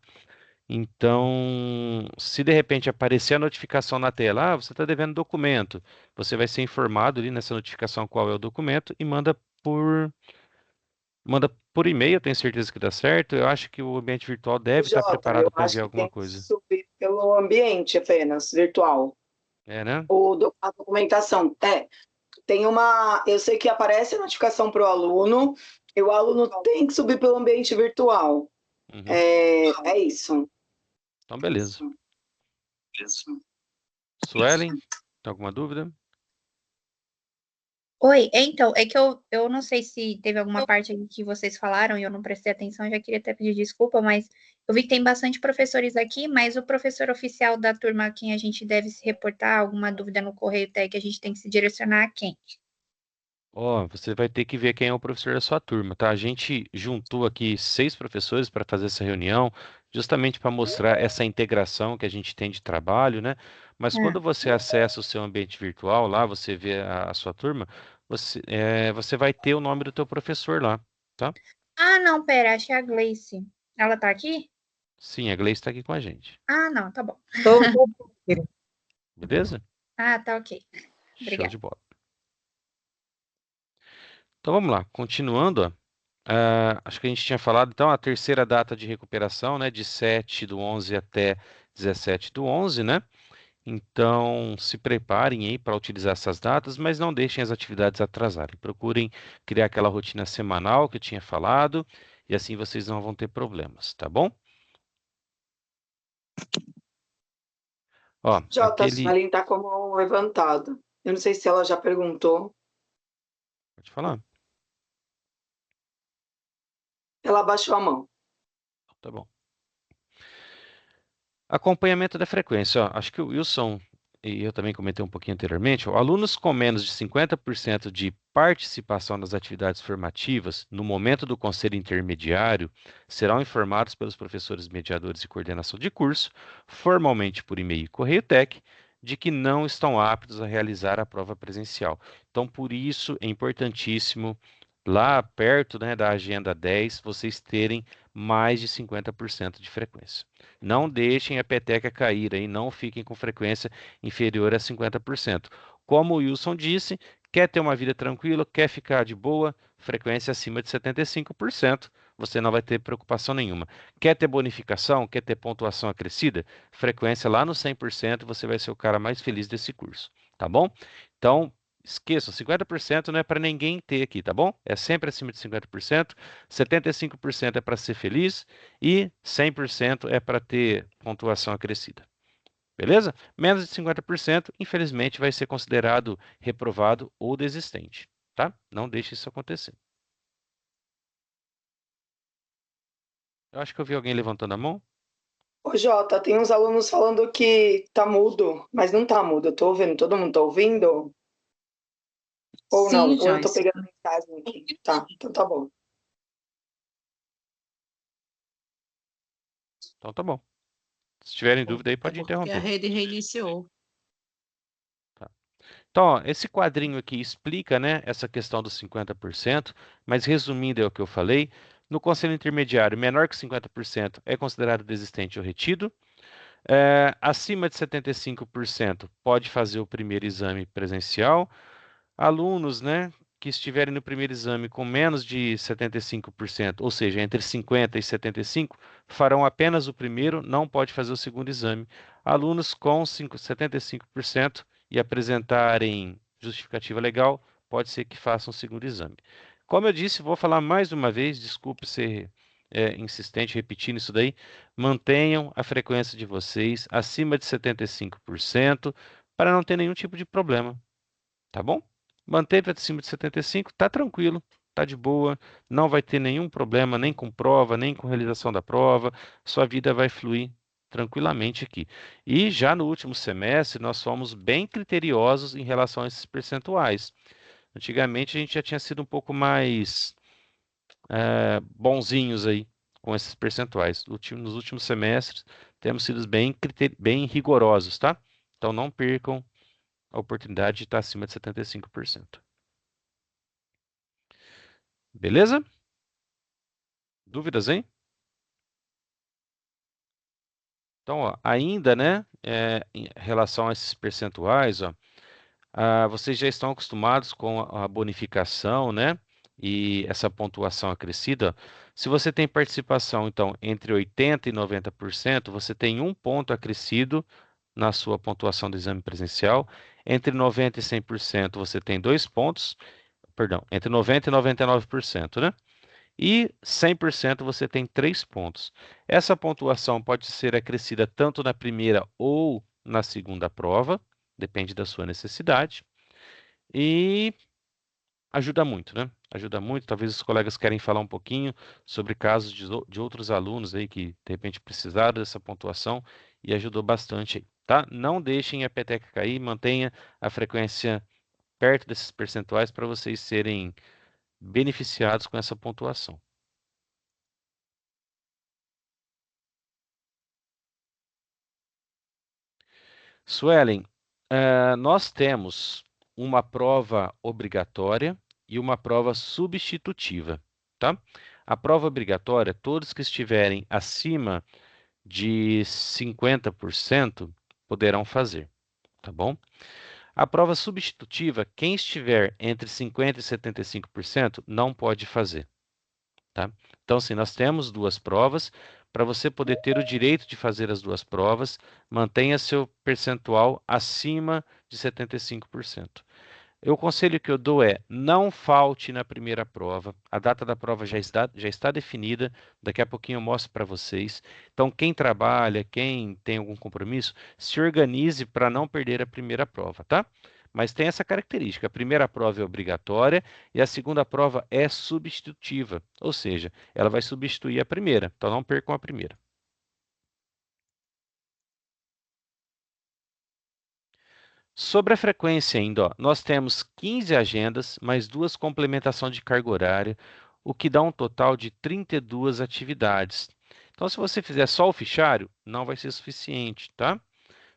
Então, se de repente aparecer a notificação na tela, você está devendo documento, você vai ser informado ali nessa notificação qual é o documento e manda por e-mail, eu tenho certeza que dá certo. Eu acho que o ambiente virtual deve estar
Jota,
preparado
eu
para
acho
enviar
que
alguma
tem que
coisa.
subir pelo ambiente apenas, virtual.
Né?
A documentação. Tem uma. Eu sei que aparece a notificação para o aluno, e o aluno tem que subir pelo ambiente virtual.
Uhum.
É isso.
Então, beleza. Suelen, tem alguma dúvida?
Oi, então, é que eu não sei se teve alguma parte aí que vocês falaram e eu não prestei atenção, eu já queria até pedir desculpa, mas eu vi que tem bastante professores aqui, mas o professor oficial da turma a quem a gente deve se reportar, alguma dúvida no Correio Tec, a gente tem que se direcionar a quem?
Ó, você vai ter que ver quem é o professor da sua turma, tá? A gente juntou aqui 6 professores para fazer essa reunião, justamente para mostrar essa integração que a gente tem de trabalho, né? Mas
Ah,
quando você acessa o seu ambiente virtual lá, você vê a sua turma, você vai ter o nome do teu professor lá, tá?
Ah, não, pera, achei a Gleice. Ela tá aqui?
Sim, a Gleice está aqui com a gente,
Ah, não, tá bom.
Tô-
beleza?
Ah, tá ok.
Show
Obrigada.
de bola. Então vamos lá, continuando, ó. Acho que a gente tinha falado, então, a terceira data de recuperação, né, de 7/11 até 17/11, né? Então, se preparem aí para utilizar essas datas, mas não deixem as atividades atrasarem. Procurem criar aquela rotina semanal que eu tinha falado, e assim vocês não vão ter problemas, tá bom? Ó,
Jota, a
aquele.
Suelen tá com a mão levantada. Eu não sei se ela já perguntou.
Pode falar,
Ela abaixou a mão.
tá bom. Acompanhamento da frequência. Ó, acho que o Wilson e eu também comentei um pouquinho anteriormente. Ó, alunos com menos de 50% de participação nas atividades formativas no momento do conselho intermediário serão informados pelos professores mediadores e coordenação de curso, formalmente por e-mail e correio TEC, de que não estão aptos a realizar a prova presencial. Então, por isso é importantíssimo lá perto, né, da agenda 10, vocês terem mais de 50% de frequência. Não deixem a peteca cair aí, não fiquem com frequência inferior a 50%. Como o Wilson disse, quer ter uma vida tranquila, quer ficar de boa, frequência acima de 75%, você não vai ter preocupação nenhuma. Quer ter bonificação, quer ter pontuação acrescida, frequência lá no 100%, você vai ser o cara mais feliz desse curso, tá bom? Então, esqueçam, 50% não é para ninguém ter aqui, tá bom? É sempre acima de 50%, 75% é para ser feliz e 100% é para ter pontuação acrescida. Beleza? Menos de 50%, infelizmente, vai ser considerado reprovado ou desistente, tá? Não deixe isso acontecer. Eu acho que eu vi alguém levantando a mão.
Ô, Jota, tem uns alunos falando que tá mudo, mas não tá mudo. Eu tô ouvindo. Todo mundo tá ouvindo? Ou não?
Sim,
Ou eu tô
Joyce.
pegando mensagem aqui? Tá, então tá bom.
Então tá bom. Se tiverem dúvida aí,
É
pode
porque a
interromper.
rede reiniciou.
Tá. Então, ó, esse quadrinho aqui explica, né, essa questão dos 50%, mas resumindo é o que eu falei. No conselho intermediário, menor que 50% é considerado desistente ou retido. Acima de 75% pode fazer o primeiro exame presencial. Alunos, né, que estiverem no primeiro exame com menos de 75%, ou seja, entre 50% e 75%, farão apenas o primeiro, não pode fazer o segundo exame. Alunos com 75% e apresentarem justificativa legal, pode ser que façam o segundo exame. Como eu disse, vou falar mais uma vez, desculpe ser insistente repetindo isso daí, mantenham a frequência de vocês acima de 75% para não ter nenhum tipo de problema, tá bom? Manteve acima de 75, tá tranquilo, tá de boa, não vai ter nenhum problema nem com prova, nem com realização da prova, sua vida vai fluir tranquilamente aqui. E já no último semestre, nós fomos bem criteriosos em relação a esses percentuais. Antigamente, a gente já tinha sido um pouco mais bonzinhos aí com esses percentuais. Nos últimos semestres, temos sido bem rigorosos, tá? Então, não percam a oportunidade de estar acima de 75%. Beleza? Dúvidas, hein? Então, ó, ainda, né, em relação a esses percentuais, ó, vocês já estão acostumados com a bonificação, né, e essa pontuação acrescida. Se você tem participação, então, entre 80% e 90%, você tem um ponto acrescido na sua pontuação do exame presencial. Entre 90% e 100%, você tem 2 pontos, perdão, entre 90% e 99%, né? E 100% você tem 3 pontos. Essa pontuação pode ser acrescida tanto na primeira ou na segunda prova, depende da sua necessidade. E ajuda muito, né? Ajuda muito. Talvez os colegas querem falar um pouquinho sobre casos de outros alunos aí que, de repente, precisaram dessa pontuação e ajudou bastante aí, tá? Não deixem a peteca cair, mantenha a frequência perto desses percentuais para vocês serem beneficiados com essa pontuação. Suelen, nós temos uma prova obrigatória e uma prova substitutiva, tá? A prova obrigatória, todos que estiverem acima de 50% poderão fazer, tá bom? A prova substitutiva, quem estiver entre 50% e 75% não pode fazer, tá? Então, assim, nós temos 2 provas. Para você poder ter o direito de fazer as 2 provas, mantenha seu percentual acima de 75%. O conselho que eu dou é: não falte na primeira prova. A data da prova já está definida. Daqui a pouquinho eu mostro para vocês. Então, quem trabalha, quem tem algum compromisso, se organize para não perder a primeira prova, tá? Mas tem essa característica: a primeira prova é obrigatória e a segunda prova é substitutiva, ou seja, ela vai substituir a primeira. Então, não percam a primeira. Sobre a frequência ainda, ó, nós temos 15 agendas, mais 2 complementações de carga horária, o que dá um total de 32 atividades. Então, se você fizer só o fichário, não vai ser suficiente, tá?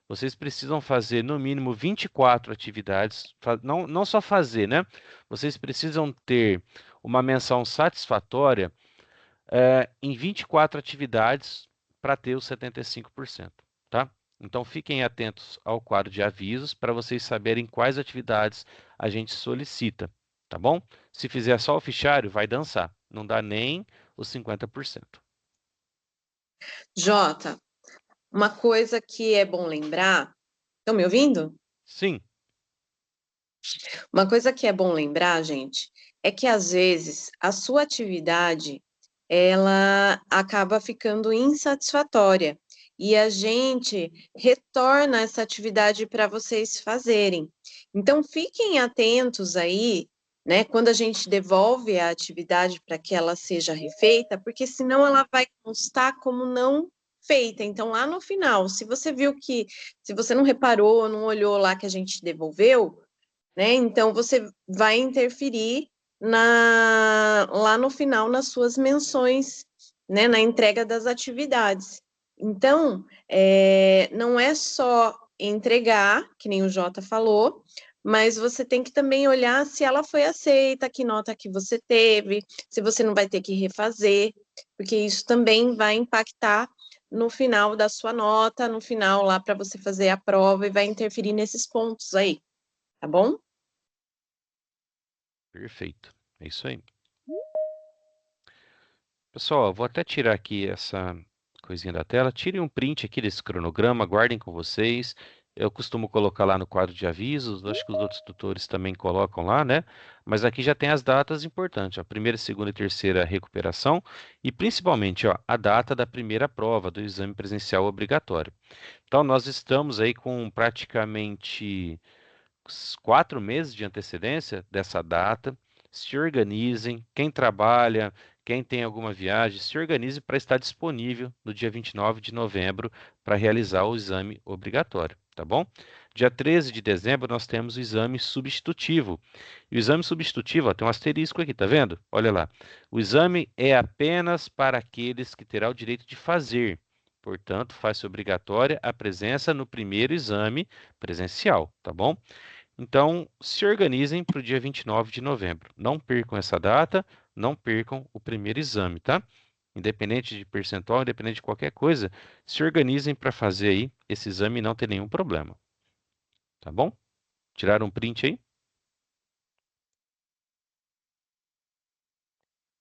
Vocês precisam fazer no mínimo 24 atividades, não só fazer, né? Vocês precisam ter uma menção satisfatória em 24 atividades para ter os 75%, tá? Então, fiquem atentos ao quadro de avisos para vocês saberem quais atividades a gente solicita, tá bom? Se fizer só o fichário, vai dançar, não dá nem os 50%.
Jota, uma coisa que é bom lembrar, estão me ouvindo?
Sim.
Uma coisa que é bom lembrar, gente, é que às vezes a sua atividade ela acaba ficando insatisfatória e a gente retorna essa atividade para vocês fazerem. Então fiquem atentos aí, né, quando a gente devolve a atividade para que ela seja refeita, porque senão ela vai constar como não feita. Então lá no final, se você viu que, se você não reparou, não olhou lá que a gente devolveu, né? Então, você vai interferir lá no final nas suas menções, né? Na entrega das atividades. Então, não é só entregar, que nem o Jota falou, mas você tem que também olhar se ela foi aceita, que nota que você teve, se você não vai ter que refazer, porque isso também vai impactar no final da sua nota, no final lá para você fazer a prova e vai interferir nesses pontos aí. Tá bom?
Perfeito. É isso aí. Pessoal, eu vou até tirar aqui essa coisinha da tela. Tirem um print aqui desse cronograma, guardem com vocês. Eu costumo colocar lá no quadro de avisos, acho que os outros tutores também colocam lá, né? Mas aqui já tem as datas importantes, ó, primeira, segunda e terceira recuperação e principalmente, ó, a data da primeira prova do exame presencial obrigatório. Então, nós estamos aí com praticamente 4 meses de antecedência dessa data. Se organizem, quem trabalha, quem tem alguma viagem, se organize para estar disponível no dia 29 de novembro para realizar o exame obrigatório, tá bom? Dia 13 de dezembro nós temos o exame substitutivo. E o exame substitutivo, ó, tem um asterisco aqui, tá vendo? Olha lá. O exame é apenas para aqueles que terão o direito de fazer. Portanto, faz-se obrigatória a presença no primeiro exame presencial, tá bom? Então, se organizem para o dia 29 de novembro. Não percam essa data, não percam o primeiro exame, tá? Independente de percentual, independente de qualquer coisa, se organizem para fazer aí esse exame e não ter nenhum problema. Tá bom? Tiraram um print aí?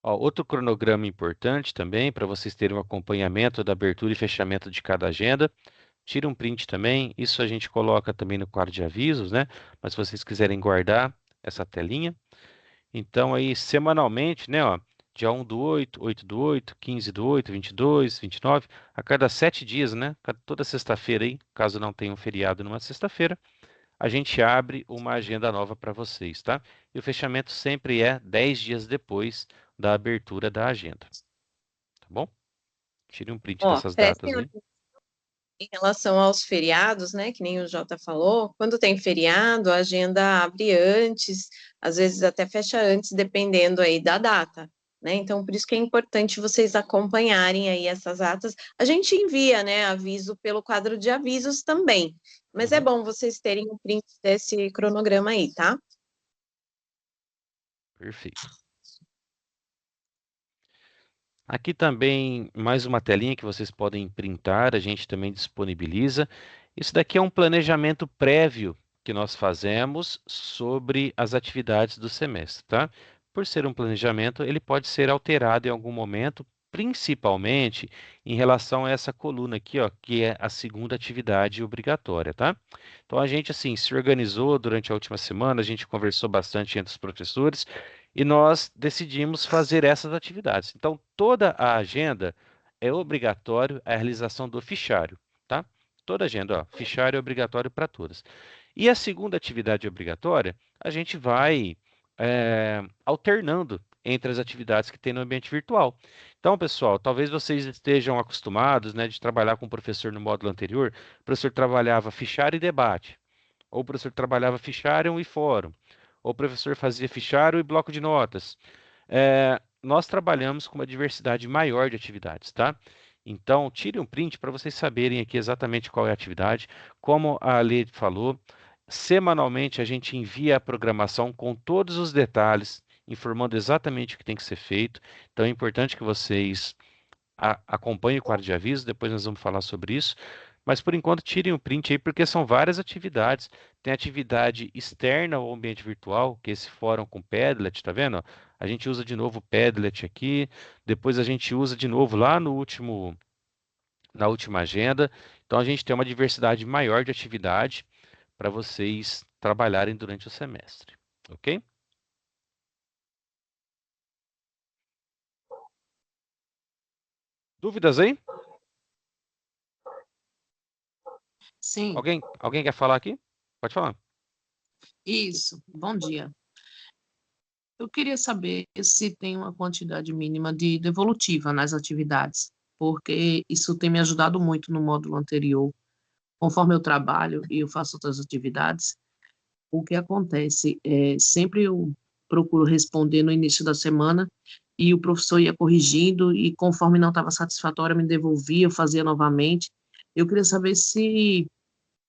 Ó, outro cronograma importante também, para vocês terem um acompanhamento da abertura e fechamento de cada agenda. Tira um print também, isso a gente coloca também no quadro de avisos, né? Mas se vocês quiserem guardar essa telinha. Então, aí, semanalmente, né, ó, dia 1 do 8, 8 do 8, 15 do 8, 22, 29, a cada 7 dias, né? Toda sexta-feira aí, caso não tenha um feriado numa sexta-feira, a gente abre uma agenda nova para vocês, tá? E o fechamento sempre é 10 dias depois da abertura da agenda, tá bom? Tire um print
Ó,
dessas datas aí.
em relação aos feriados, né, que nem o Jota falou, quando tem feriado, a agenda abre antes, às vezes até fecha antes, dependendo aí da data, né? Então, por isso que é importante vocês acompanharem aí essas datas. A gente envia, né, aviso pelo quadro de avisos também, mas é bom vocês terem um print desse cronograma aí, tá?
Perfeito. Aqui também mais uma telinha que vocês podem printar, a gente também disponibiliza. Isso daqui é um planejamento prévio que nós fazemos sobre as atividades do semestre, tá? Por ser um planejamento, ele pode ser alterado em algum momento, principalmente em relação a essa coluna aqui, ó, que é a segunda atividade obrigatória, tá? Então a gente assim se organizou durante a última semana, a gente conversou bastante entre os professores e nós decidimos fazer essas atividades. Então, toda a agenda é obrigatório a realização do fichário, tá? Toda agenda, ó, fichário é obrigatório para todas. E a segunda atividade obrigatória, a gente vai alternando entre as atividades que tem no ambiente virtual. Então, pessoal, talvez vocês estejam acostumados, né, de trabalhar com o professor no módulo anterior. O professor trabalhava fichário e debate, ou o professor trabalhava fichário e fórum, ou o professor fazia fichário e bloco de notas. Nós trabalhamos com uma diversidade maior de atividades, tá? Então, tire um print para vocês saberem aqui exatamente qual é a atividade. Como a Lê falou, semanalmente a gente envia a programação com todos os detalhes, informando exatamente o que tem que ser feito. Então, é importante que vocês acompanhem o quadro de aviso, depois nós vamos falar sobre isso. Mas, por enquanto, tirem o print aí, porque são várias atividades. Tem atividade externa ao ambiente virtual, que é esse fórum com Padlet, tá vendo? A gente usa de novo o Padlet aqui, depois a gente usa de novo lá no na última agenda. Então, a gente tem uma diversidade maior de atividade para vocês trabalharem durante o semestre, ok? Dúvidas aí?
Sim,
Alguém quer falar aqui? Pode falar.
isso. Bom dia. Eu queria saber se tem uma quantidade mínima de devolutiva nas atividades, porque isso tem me ajudado muito no módulo anterior. Conforme eu trabalho e eu faço outras atividades, o que acontece é sempre eu procuro responder no início da semana e o professor ia corrigindo e conforme não estava satisfatório me devolvia, eu fazia novamente. Eu queria saber se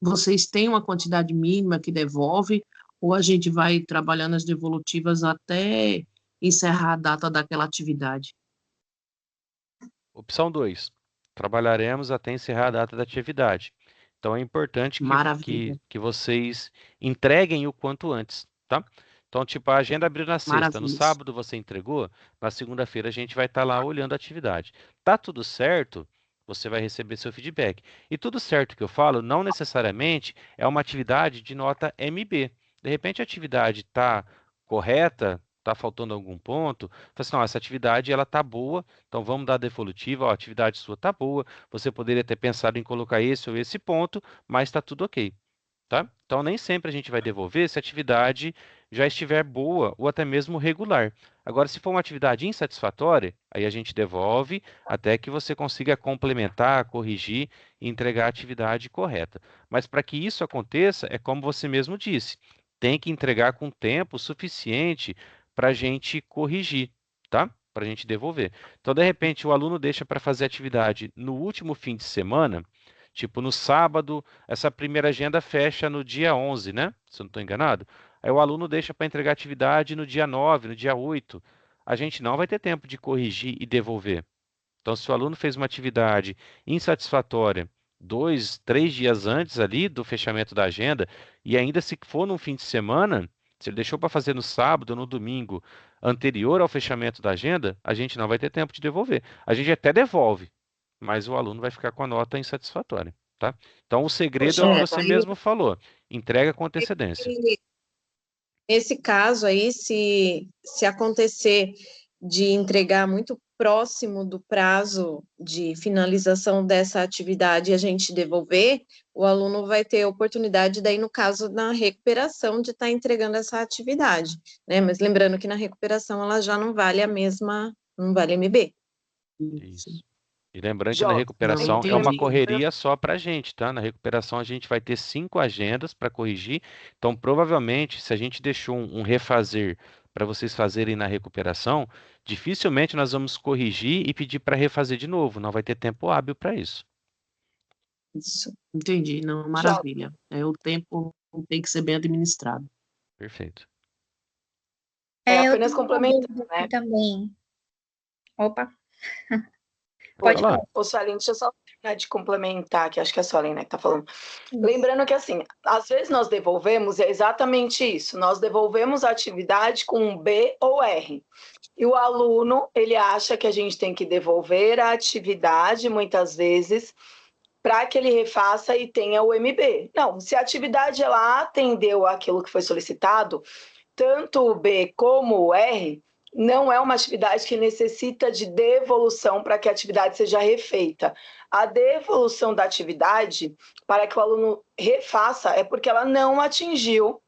vocês têm uma quantidade mínima que devolve, ou a gente vai trabalhando as devolutivas até encerrar a data daquela atividade?
Opção 2. Trabalharemos até encerrar a data da atividade. Então, é importante
Maravilha,
que vocês entreguem o quanto antes, tá? Então, tipo, a agenda abriu na sexta, no
maravilha.
sábado você entregou, na segunda-feira a gente vai estar lá olhando a atividade. Tá tudo certo? Você vai receber seu feedback. E tudo certo que eu falo, não necessariamente é uma atividade de nota MB. De repente a atividade está correta, está faltando algum ponto, fala assim, não, essa atividade ela tá boa, então vamos dar a devolutiva, ó, a atividade sua tá boa, você poderia ter pensado em colocar esse ou esse ponto, mas está tudo ok, tá? Então nem sempre a gente vai devolver se a atividade já estiver boa ou até mesmo regular. Agora, se for uma atividade insatisfatória, aí a gente devolve até que você consiga complementar, corrigir e entregar a atividade correta. Mas para que isso aconteça, é como você mesmo disse, tem que entregar com tempo suficiente para a gente corrigir, tá? Para a gente devolver. Então, de repente, o aluno deixa para fazer atividade no último fim de semana, tipo no sábado, essa primeira agenda fecha no dia 11, né? Se eu não estou enganado. Aí o aluno deixa para entregar atividade no dia 9, no dia 8. A gente não vai ter tempo de corrigir e devolver. Então, se o aluno fez uma atividade insatisfatória 2, 3 dias antes ali do fechamento da agenda, e ainda se for num fim de semana, se ele deixou para fazer no sábado ou no domingo anterior ao fechamento da agenda, a gente não vai ter tempo de devolver. A gente até devolve, mas o aluno vai ficar com a nota insatisfatória, tá? Então, o segredo é o que você mesmo falou, entrega com antecedência.
Nesse caso aí, se acontecer de entregar muito próximo do prazo de finalização dessa atividade e a gente devolver, o aluno vai ter oportunidade, daí, no caso, na recuperação, de estar entregando essa atividade, né? Mas lembrando que na recuperação ela já não vale a mesma, não vale MB.
Isso. E lembrando que na
Jota,
recuperação é uma
entendi.
correria só para a gente, tá? Na recuperação a gente vai ter 5 agendas para corrigir. Então, provavelmente, se a gente deixou um refazer para vocês fazerem na recuperação, dificilmente nós vamos corrigir e pedir para refazer de novo. Não vai ter tempo hábil para isso.
isso.
Entendi, não, maravilha. O tempo tem que ser bem administrado.
Perfeito.
É
eu
apenas
tenho uma
complementando,
dúvida
né?
aqui também. Opa,
Pode
pode falar.
Ô, Suelen, deixa eu só terminar de complementar, que acho que é a Suelen, né, que tá falando. Lembrando que, assim, às vezes nós devolvemos, é exatamente isso, nós devolvemos a atividade com um B ou R. E o aluno, ele acha que a gente tem que devolver a atividade, muitas vezes, para que ele refaça e tenha o MB. Não, se a atividade ela atendeu aquilo que foi solicitado, tanto o B como o R, não é uma atividade que necessita de devolução para que a atividade seja refeita. A devolução da atividade, para que o aluno refaça, é porque ela não atingiu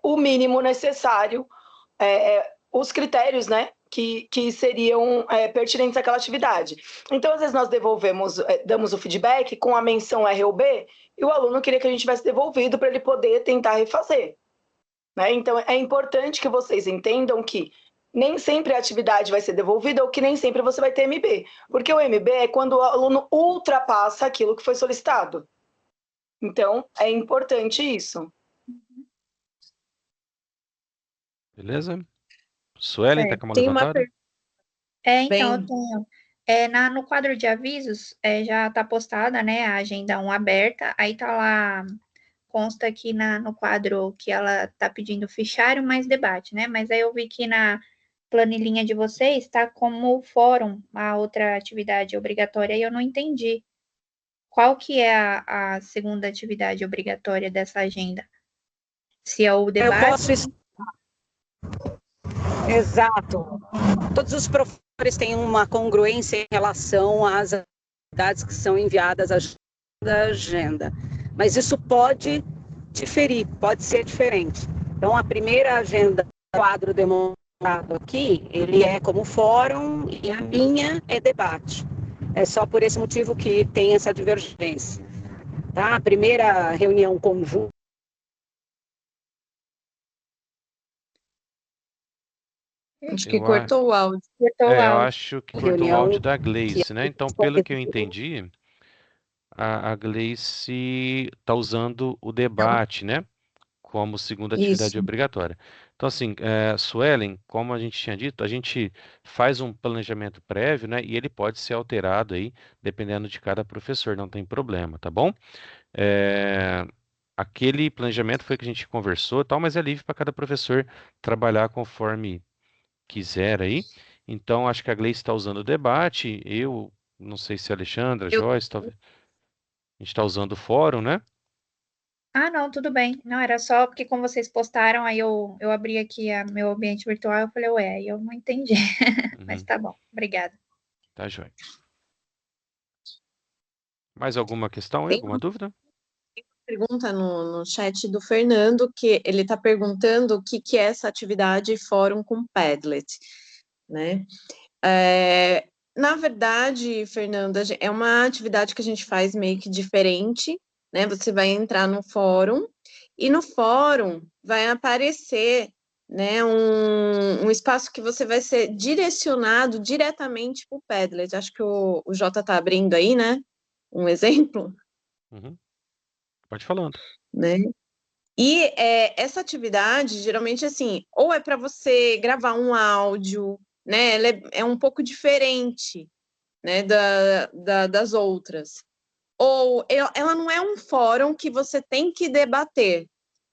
o mínimo necessário, os critérios, né, que seriam pertinentes àquela atividade. Então, às vezes, nós devolvemos, damos o feedback com a menção R ou B, e o aluno queria que a gente tivesse devolvido para ele poder tentar refazer. Né? Então, é importante que vocês entendam que nem sempre a atividade vai ser devolvida ou que nem sempre você vai ter MB. Porque o MB é quando o aluno ultrapassa aquilo que foi solicitado. Então, é importante isso.
Beleza? Suelen, tá com a mão
Tem uma
levantada?
então, eu
Bem,
tenho. No quadro de avisos, já está postada, né, a agenda 1 aberta, aí tá lá, consta aqui no quadro que ela está pedindo fichário mais debate, né, mas aí eu vi que na planilhinha de vocês está como fórum a outra atividade obrigatória e eu não entendi. Qual que é a segunda atividade obrigatória dessa agenda? Se é o
Eu
debate?
posso. Exato. Todos os professores têm uma congruência em relação às atividades que são enviadas à agenda. Mas isso pode diferir, pode ser diferente. Então, a primeira agenda, quadro demonstrado aqui, ele é como fórum e a minha é debate. É só por esse motivo que tem essa divergência. Tá? A primeira reunião conjunta.
acho que cortou o áudio.
Cortou o
Eu
áudio.
acho que cortou o áudio da Gleice, né? Então, pelo que eu entendi, a Gleice está usando o debate, né? Como segunda atividade
Isso.
obrigatória. Então, assim, Suelen, como a gente tinha dito, a gente faz um planejamento prévio, né? E ele pode ser alterado aí, dependendo de cada professor, não tem problema, tá bom? Aquele planejamento foi que a gente conversou e tal, mas é livre para cada professor trabalhar conforme quiser aí. Então, acho que a Gleice está usando o debate. Eu não sei se a Alexandra, Joyce, talvez. A gente está usando o fórum, né?
Não, tudo bem. Não, era só porque como vocês postaram, aí eu abri aqui meu ambiente virtual, eu falei, ué, aí eu não entendi. Mas tá bom, obrigada.
Tá, joia. Mais alguma questão aí?
Tem
Alguma dúvida?
pergunta no chat do Fernando, que ele está perguntando o que é essa atividade fórum com Padlet, né? Na verdade, Fernanda, é uma atividade que a gente faz meio que diferente, né? Você vai entrar no fórum e no fórum vai aparecer, né, um espaço que você vai ser direcionado diretamente para o Padlet. Acho que o Jota está abrindo aí, né? Um exemplo.
Pode ir falando.
Né? E essa atividade, geralmente, assim, ou é para você gravar um áudio, né? Ela é um pouco diferente, né, das outras. Ou ela não é um fórum que você tem que debater,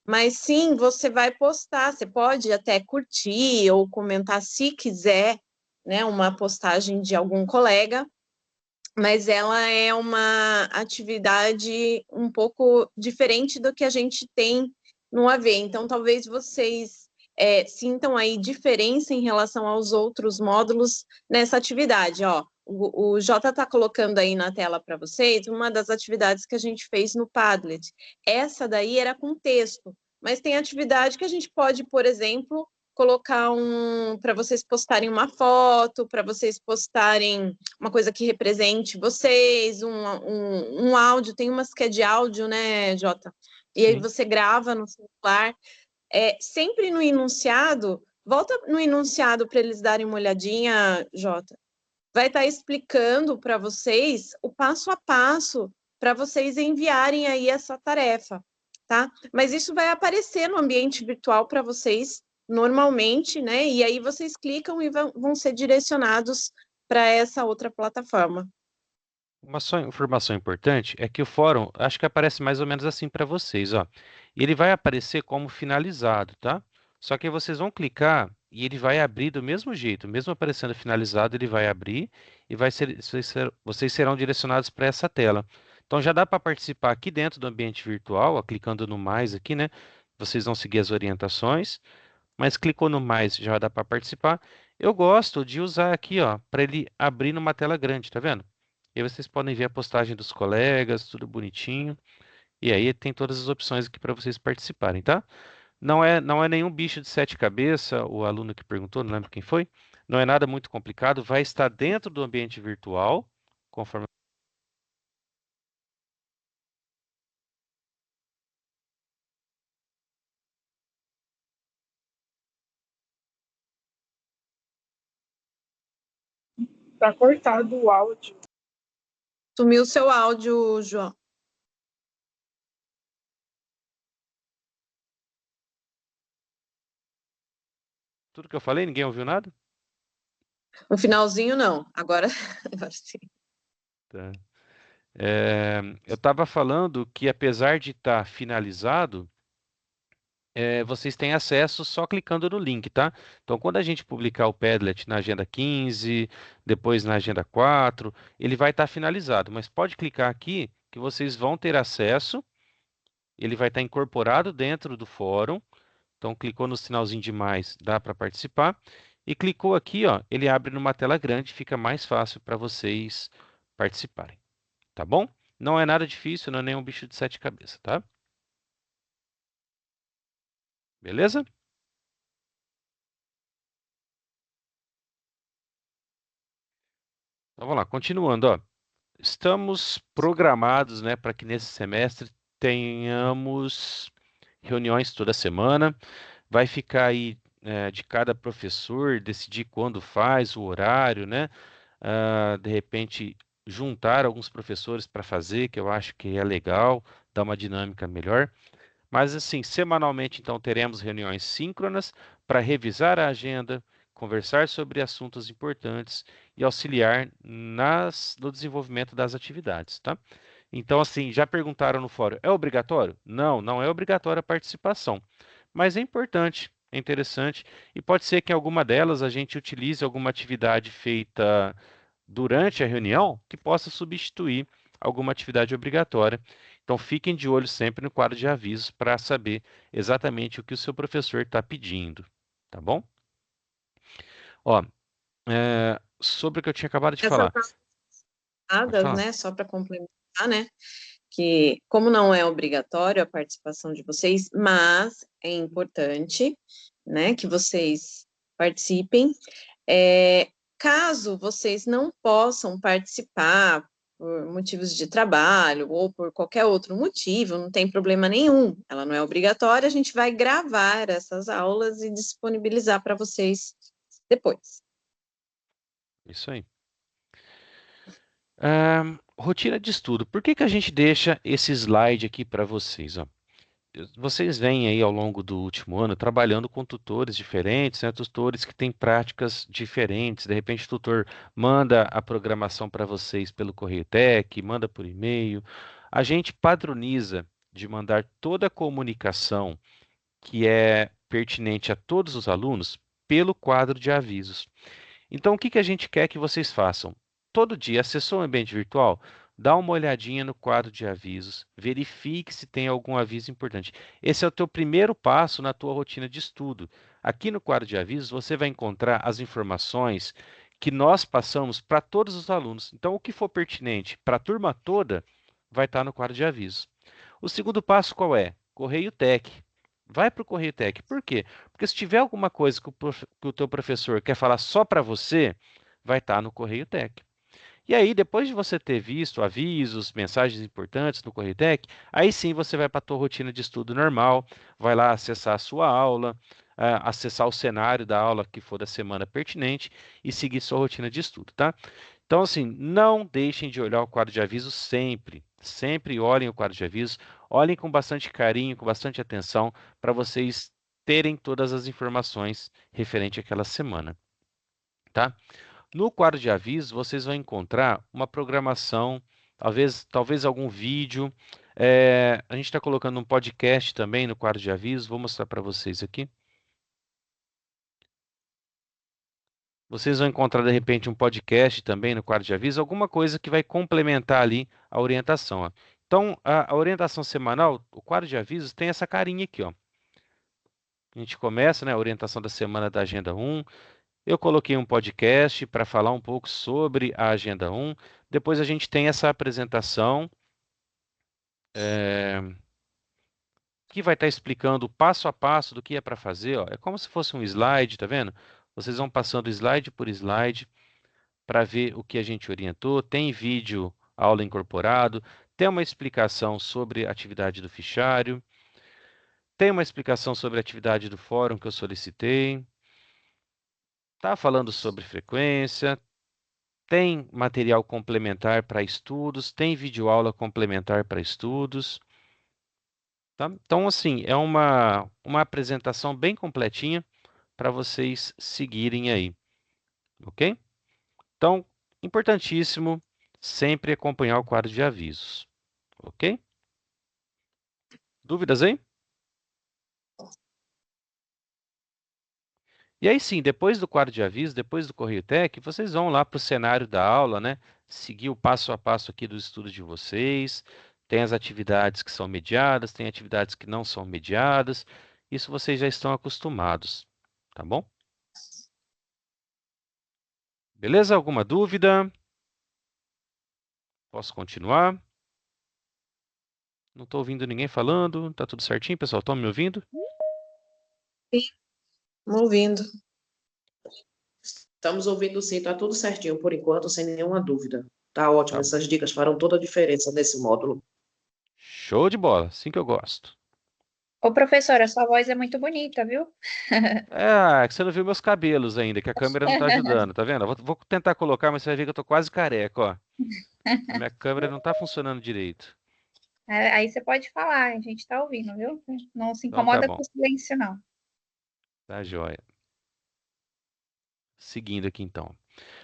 mas sim você vai postar, você pode até curtir ou comentar se quiser, né, uma postagem de algum colega, mas ela é uma atividade um pouco diferente do que a gente tem no AV. Então, talvez vocês sintam aí diferença em relação aos outros módulos nessa atividade, ó. O Jota está colocando aí na tela para vocês uma das atividades que a gente fez no Padlet. Essa daí era com texto, mas tem atividade que a gente pode, por exemplo, colocar para vocês postarem uma foto, para vocês postarem uma coisa que represente vocês, um áudio, tem umas que é de áudio, né, Jota? E aí você grava no celular. Sempre no enunciado, volta no enunciado para eles darem uma olhadinha, Jota. Vai estar explicando para vocês o passo a passo para vocês enviarem aí essa tarefa, tá? Mas isso vai aparecer no ambiente virtual para vocês normalmente, né? E aí vocês clicam e vão ser direcionados para essa outra plataforma.
Uma só informação importante é que o fórum, acho que aparece mais ou menos assim para vocês, ó. Ele vai aparecer como finalizado, tá? Só que aí vocês vão clicar e ele vai abrir do mesmo jeito, mesmo aparecendo finalizado, ele vai abrir e vocês serão direcionados para essa tela. Então já dá para participar aqui dentro do ambiente virtual, ó, clicando no mais aqui, né? Vocês vão seguir as orientações, mas clicou no mais, já dá para participar. Eu gosto de usar aqui, ó, para ele abrir numa tela grande, tá vendo? E aí vocês podem ver a postagem dos colegas, tudo bonitinho. E aí tem todas as opções aqui para vocês participarem, tá? Não é nenhum bicho de sete cabeças, o aluno que perguntou, não lembro quem foi. Não é nada muito complicado, vai estar dentro do ambiente virtual, conforme.
Tá cortado o áudio.
Sumiu o seu áudio, João.
Tudo que eu falei, ninguém ouviu nada?
No finalzinho, não. Agora sim.
Tá. Eu estava falando que, apesar de estar finalizado, vocês têm acesso só clicando no link, tá? Então, quando a gente publicar o Padlet na agenda 15, depois na agenda 4, ele vai estar finalizado, mas pode clicar aqui que vocês vão ter acesso, ele vai estar incorporado dentro do fórum. Então, clicou no sinalzinho de mais, dá para participar. E clicou aqui, ó, ele abre numa tela grande, fica mais fácil para vocês participarem, tá bom? Não é nada difícil, não é nenhum bicho de sete cabeças, tá? Beleza? Então, vamos lá, continuando, ó. Estamos programados, né, para que nesse semestre tenhamos reuniões toda semana. Vai ficar aí de cada professor decidir quando faz, o horário, né? De repente, juntar alguns professores para fazer, que eu acho que é legal, dar uma dinâmica melhor. Mas, assim, semanalmente, então, teremos reuniões síncronas para revisar a agenda, conversar sobre assuntos importantes e auxiliar no desenvolvimento das atividades, tá? Então, assim, já perguntaram no fórum, é obrigatório? Não, não é obrigatória a participação, mas é importante, é interessante e pode ser que em alguma delas a gente utilize alguma atividade feita durante a reunião que possa substituir alguma atividade obrigatória. Então, fiquem de olho sempre no quadro de avisos para saber exatamente o que o seu professor está pedindo, tá bom? Ó, sobre o que eu tinha acabado de falar. Pode falar.
Né? Só para complementar, né? Que como não é obrigatório a participação de vocês, mas é importante, né, que vocês participem. Caso vocês não possam participar por motivos de trabalho ou por qualquer outro motivo, não tem problema nenhum. Ela não é obrigatória, a gente vai gravar essas aulas e disponibilizar para vocês depois.
Isso aí. Rotina de estudo. Por que a gente deixa esse slide aqui para vocês? Ó? Vocês vêm aí ao longo do último ano trabalhando com tutores diferentes, né? Tutores que têm práticas diferentes. De repente, o tutor manda a programação para vocês pelo Correio Tec, manda por e-mail. A gente padroniza de mandar toda a comunicação que é pertinente a todos os alunos pelo quadro de avisos. Então, o que a gente quer que vocês façam? Todo dia, acessou o ambiente virtual? dá uma olhadinha no quadro de avisos, verifique se tem algum aviso importante. Esse é o teu primeiro passo na tua rotina de estudo. Aqui no quadro de avisos, você vai encontrar as informações que nós passamos para todos os alunos. Então, o que for pertinente para a turma toda, vai estar no quadro de avisos. O segundo passo qual é? Correio Tec. Vai para o Correio Tec. Por quê? Porque se tiver alguma coisa que o teu professor quer falar só para você, vai estar no Correio Tec. E aí, depois de você ter visto avisos, mensagens importantes no Correio Tec, aí sim você vai para a tua rotina de estudo normal, vai lá acessar a sua aula, acessar o cenário da aula que for da semana pertinente e seguir sua rotina de estudo, tá? Então, assim, não deixem de olhar o quadro de avisos sempre. Sempre olhem o quadro de avisos, olhem com bastante carinho, com bastante atenção, para vocês terem todas as informações referente àquela semana, tá? No quadro de avisos, vocês vão encontrar uma programação, talvez algum vídeo. A gente está colocando um podcast também no quadro de avisos, vou mostrar para vocês aqui. Vocês vão encontrar, de repente, um podcast também no quadro de aviso, alguma coisa que vai complementar ali a orientação. Ó. Então, a orientação semanal, o quadro de avisos tem essa carinha aqui. Ó. A gente começa, né, a orientação da semana da Agenda 1. Eu coloquei um podcast para falar um pouco sobre a Agenda 1. Depois a gente tem essa apresentação que vai estar explicando passo a passo do que é para fazer. Ó. É como se fosse um slide, tá vendo? Vocês vão passando slide por slide para ver o que a gente orientou. Tem vídeo aula incorporado, tem uma explicação sobre a atividade do fichário, tem uma explicação sobre a atividade do fórum que eu solicitei, está falando sobre frequência, tem material complementar para estudos, tem videoaula complementar para estudos. Tá? Então, assim, é uma apresentação bem completinha para vocês seguirem aí, ok? Então, importantíssimo sempre acompanhar o quadro de avisos, ok? Dúvidas aí? E aí sim, depois do quadro de aviso, depois do Correio Tec, vocês vão lá para o cenário da aula, né? Seguir o passo a passo aqui do estudo de vocês. Tem as atividades que são mediadas, tem atividades que não são mediadas. Isso vocês já estão acostumados, tá bom? Beleza? Alguma dúvida? Posso continuar? Não estou ouvindo ninguém falando. Tá tudo certinho, pessoal? Estão me ouvindo?
Ouvindo. Estamos ouvindo sim, está tudo certinho por enquanto, sem nenhuma dúvida. Tá ótimo,
Tá.
essas dicas farão toda a diferença nesse módulo.
Show de bola, assim que eu gosto.
Ô, professora, sua voz é muito bonita, viu?
É que você não viu meus cabelos ainda, que a câmera não tá ajudando, tá vendo? Vou tentar colocar, mas você vai ver que eu tô quase careca, ó. A minha câmera não tá funcionando direito.
Aí você pode falar, a gente tá ouvindo, viu? Não se
Então tá
incomoda
bom.
com o silêncio, não.
Tá joia. Seguindo aqui então.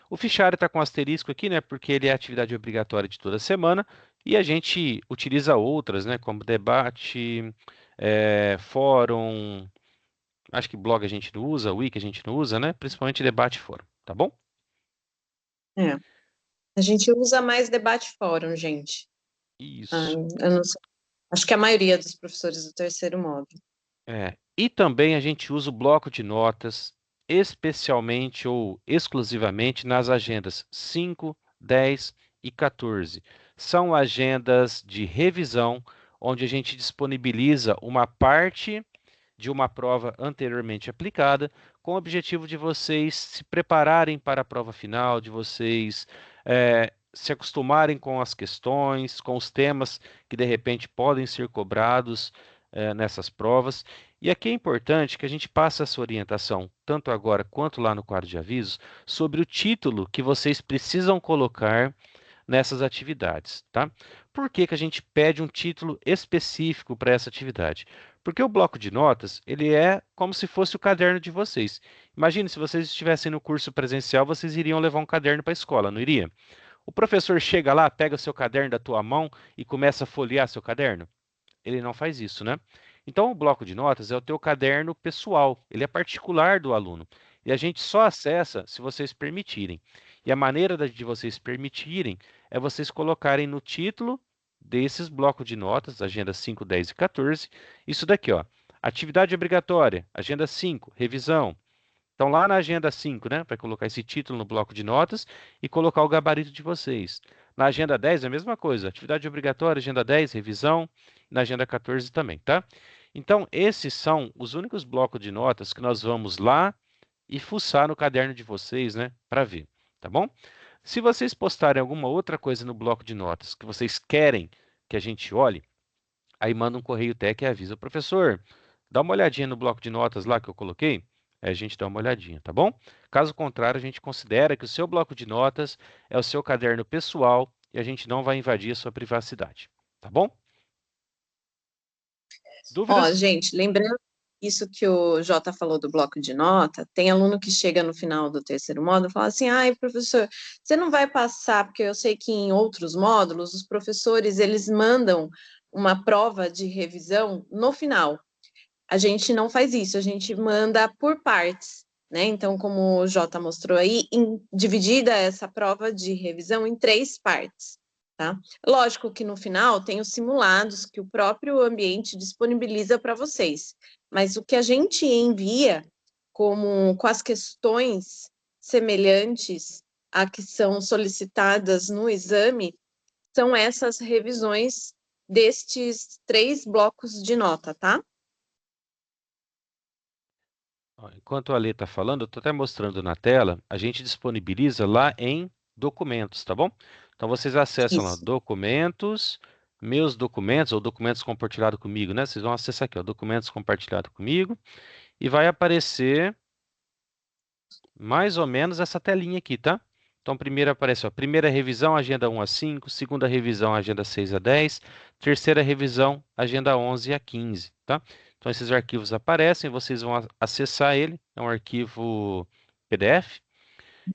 O fichário está com asterisco aqui, né? Porque ele é atividade obrigatória de toda semana e a gente utiliza outras, né? Como debate, fórum. Acho que blog a gente não usa, wiki a gente não usa, né? Principalmente debate e fórum, tá bom?
É. A gente usa mais debate fórum, gente.
Isso.
Eu não sei. Acho que a maioria dos professores do terceiro módulo.
E também a gente usa o bloco de notas, especialmente ou exclusivamente nas agendas 5, 10 e 14. São agendas de revisão, onde a gente disponibiliza uma parte de uma prova anteriormente aplicada, com o objetivo de vocês se prepararem para a prova final, de vocês se acostumarem com as questões, com os temas que de repente podem ser cobrados nessas provas. E aqui é importante que a gente passe essa orientação, tanto agora quanto lá no quadro de avisos, sobre o título que vocês precisam colocar nessas atividades, tá? Por que que a gente pede um título específico para essa atividade? Porque o bloco de notas, ele é como se fosse o caderno de vocês. Imagine se vocês estivessem no curso presencial, vocês iriam levar um caderno para a escola, não iria? O professor chega lá, pega o seu caderno da tua mão e começa a folhear seu caderno? Ele não faz isso, né? Então, o bloco de notas é o teu caderno pessoal, ele é particular do aluno. E a gente só acessa se vocês permitirem. E a maneira de vocês permitirem é vocês colocarem no título desses blocos de notas, agenda 5, 10 e 14, isso daqui, ó, atividade obrigatória, agenda 5, revisão. Então, lá na agenda 5, né, vai colocar esse título no bloco de notas e colocar o gabarito de vocês. Na agenda 10 é a mesma coisa, atividade obrigatória, agenda 10, revisão, na agenda 14 também, tá? Então, esses são os únicos blocos de notas que nós vamos lá e fuçar no caderno de vocês, né, para ver, tá bom? Se vocês postarem alguma outra coisa no bloco de notas que vocês querem que a gente olhe, aí manda um correio tec e avisa, professor, dá uma olhadinha no bloco de notas lá que eu coloquei, aí a gente dá uma olhadinha, tá bom? Caso contrário, a gente considera que o seu bloco de notas é o seu caderno pessoal e a gente não vai invadir a sua privacidade, tá bom?
Ó,
Dúvidas?
gente, lembrando isso que o Jota falou do bloco de nota, tem aluno que chega no final do terceiro módulo e fala assim, ai, professor, você não vai passar, porque eu sei que em outros módulos, os professores, eles mandam uma prova de revisão no final. A gente não faz isso, a gente manda por partes, né? Então, como o Jota mostrou aí, dividida essa prova de revisão em 3 partes, tá? Lógico que no final tem os simulados que o próprio ambiente disponibiliza para vocês, mas o que a gente envia com as questões semelhantes a que são solicitadas no exame são essas revisões destes 3 blocos de nota, tá?
Ó, enquanto a Ale está falando, eu estou até mostrando na tela, a gente disponibiliza lá em documentos, tá bom? Então vocês acessam lá,
Isso.
documentos, meus documentos, ou documentos compartilhados comigo, né? Vocês vão acessar aqui, ó, documentos compartilhados comigo, e vai aparecer mais ou menos essa telinha aqui, tá? Então, primeiro aparece, ó, primeira revisão, agenda 1 a 5, segunda revisão, agenda 6 a 10, terceira revisão, agenda 11 a 15, tá? Então, esses arquivos aparecem, vocês vão acessar ele, é um arquivo PDF,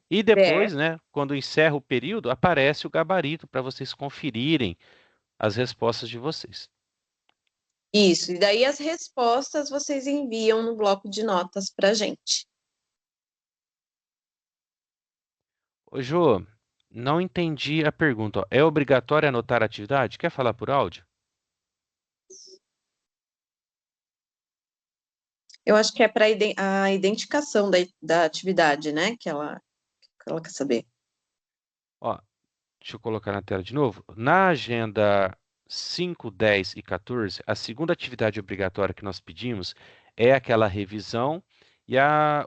e depois, né, quando encerra o período, aparece o gabarito para vocês conferirem as respostas de vocês.
Isso, e daí as respostas vocês enviam no bloco de notas para a gente.
Ô, Jô, não entendi a pergunta, ó. É obrigatório anotar a atividade? Quer falar por áudio?
Eu acho que é para a identificação da atividade, né, que ela quer saber.
Ó, deixa eu colocar na tela de novo. Na agenda 5, 10 e 14, a segunda atividade obrigatória que nós pedimos é aquela revisão e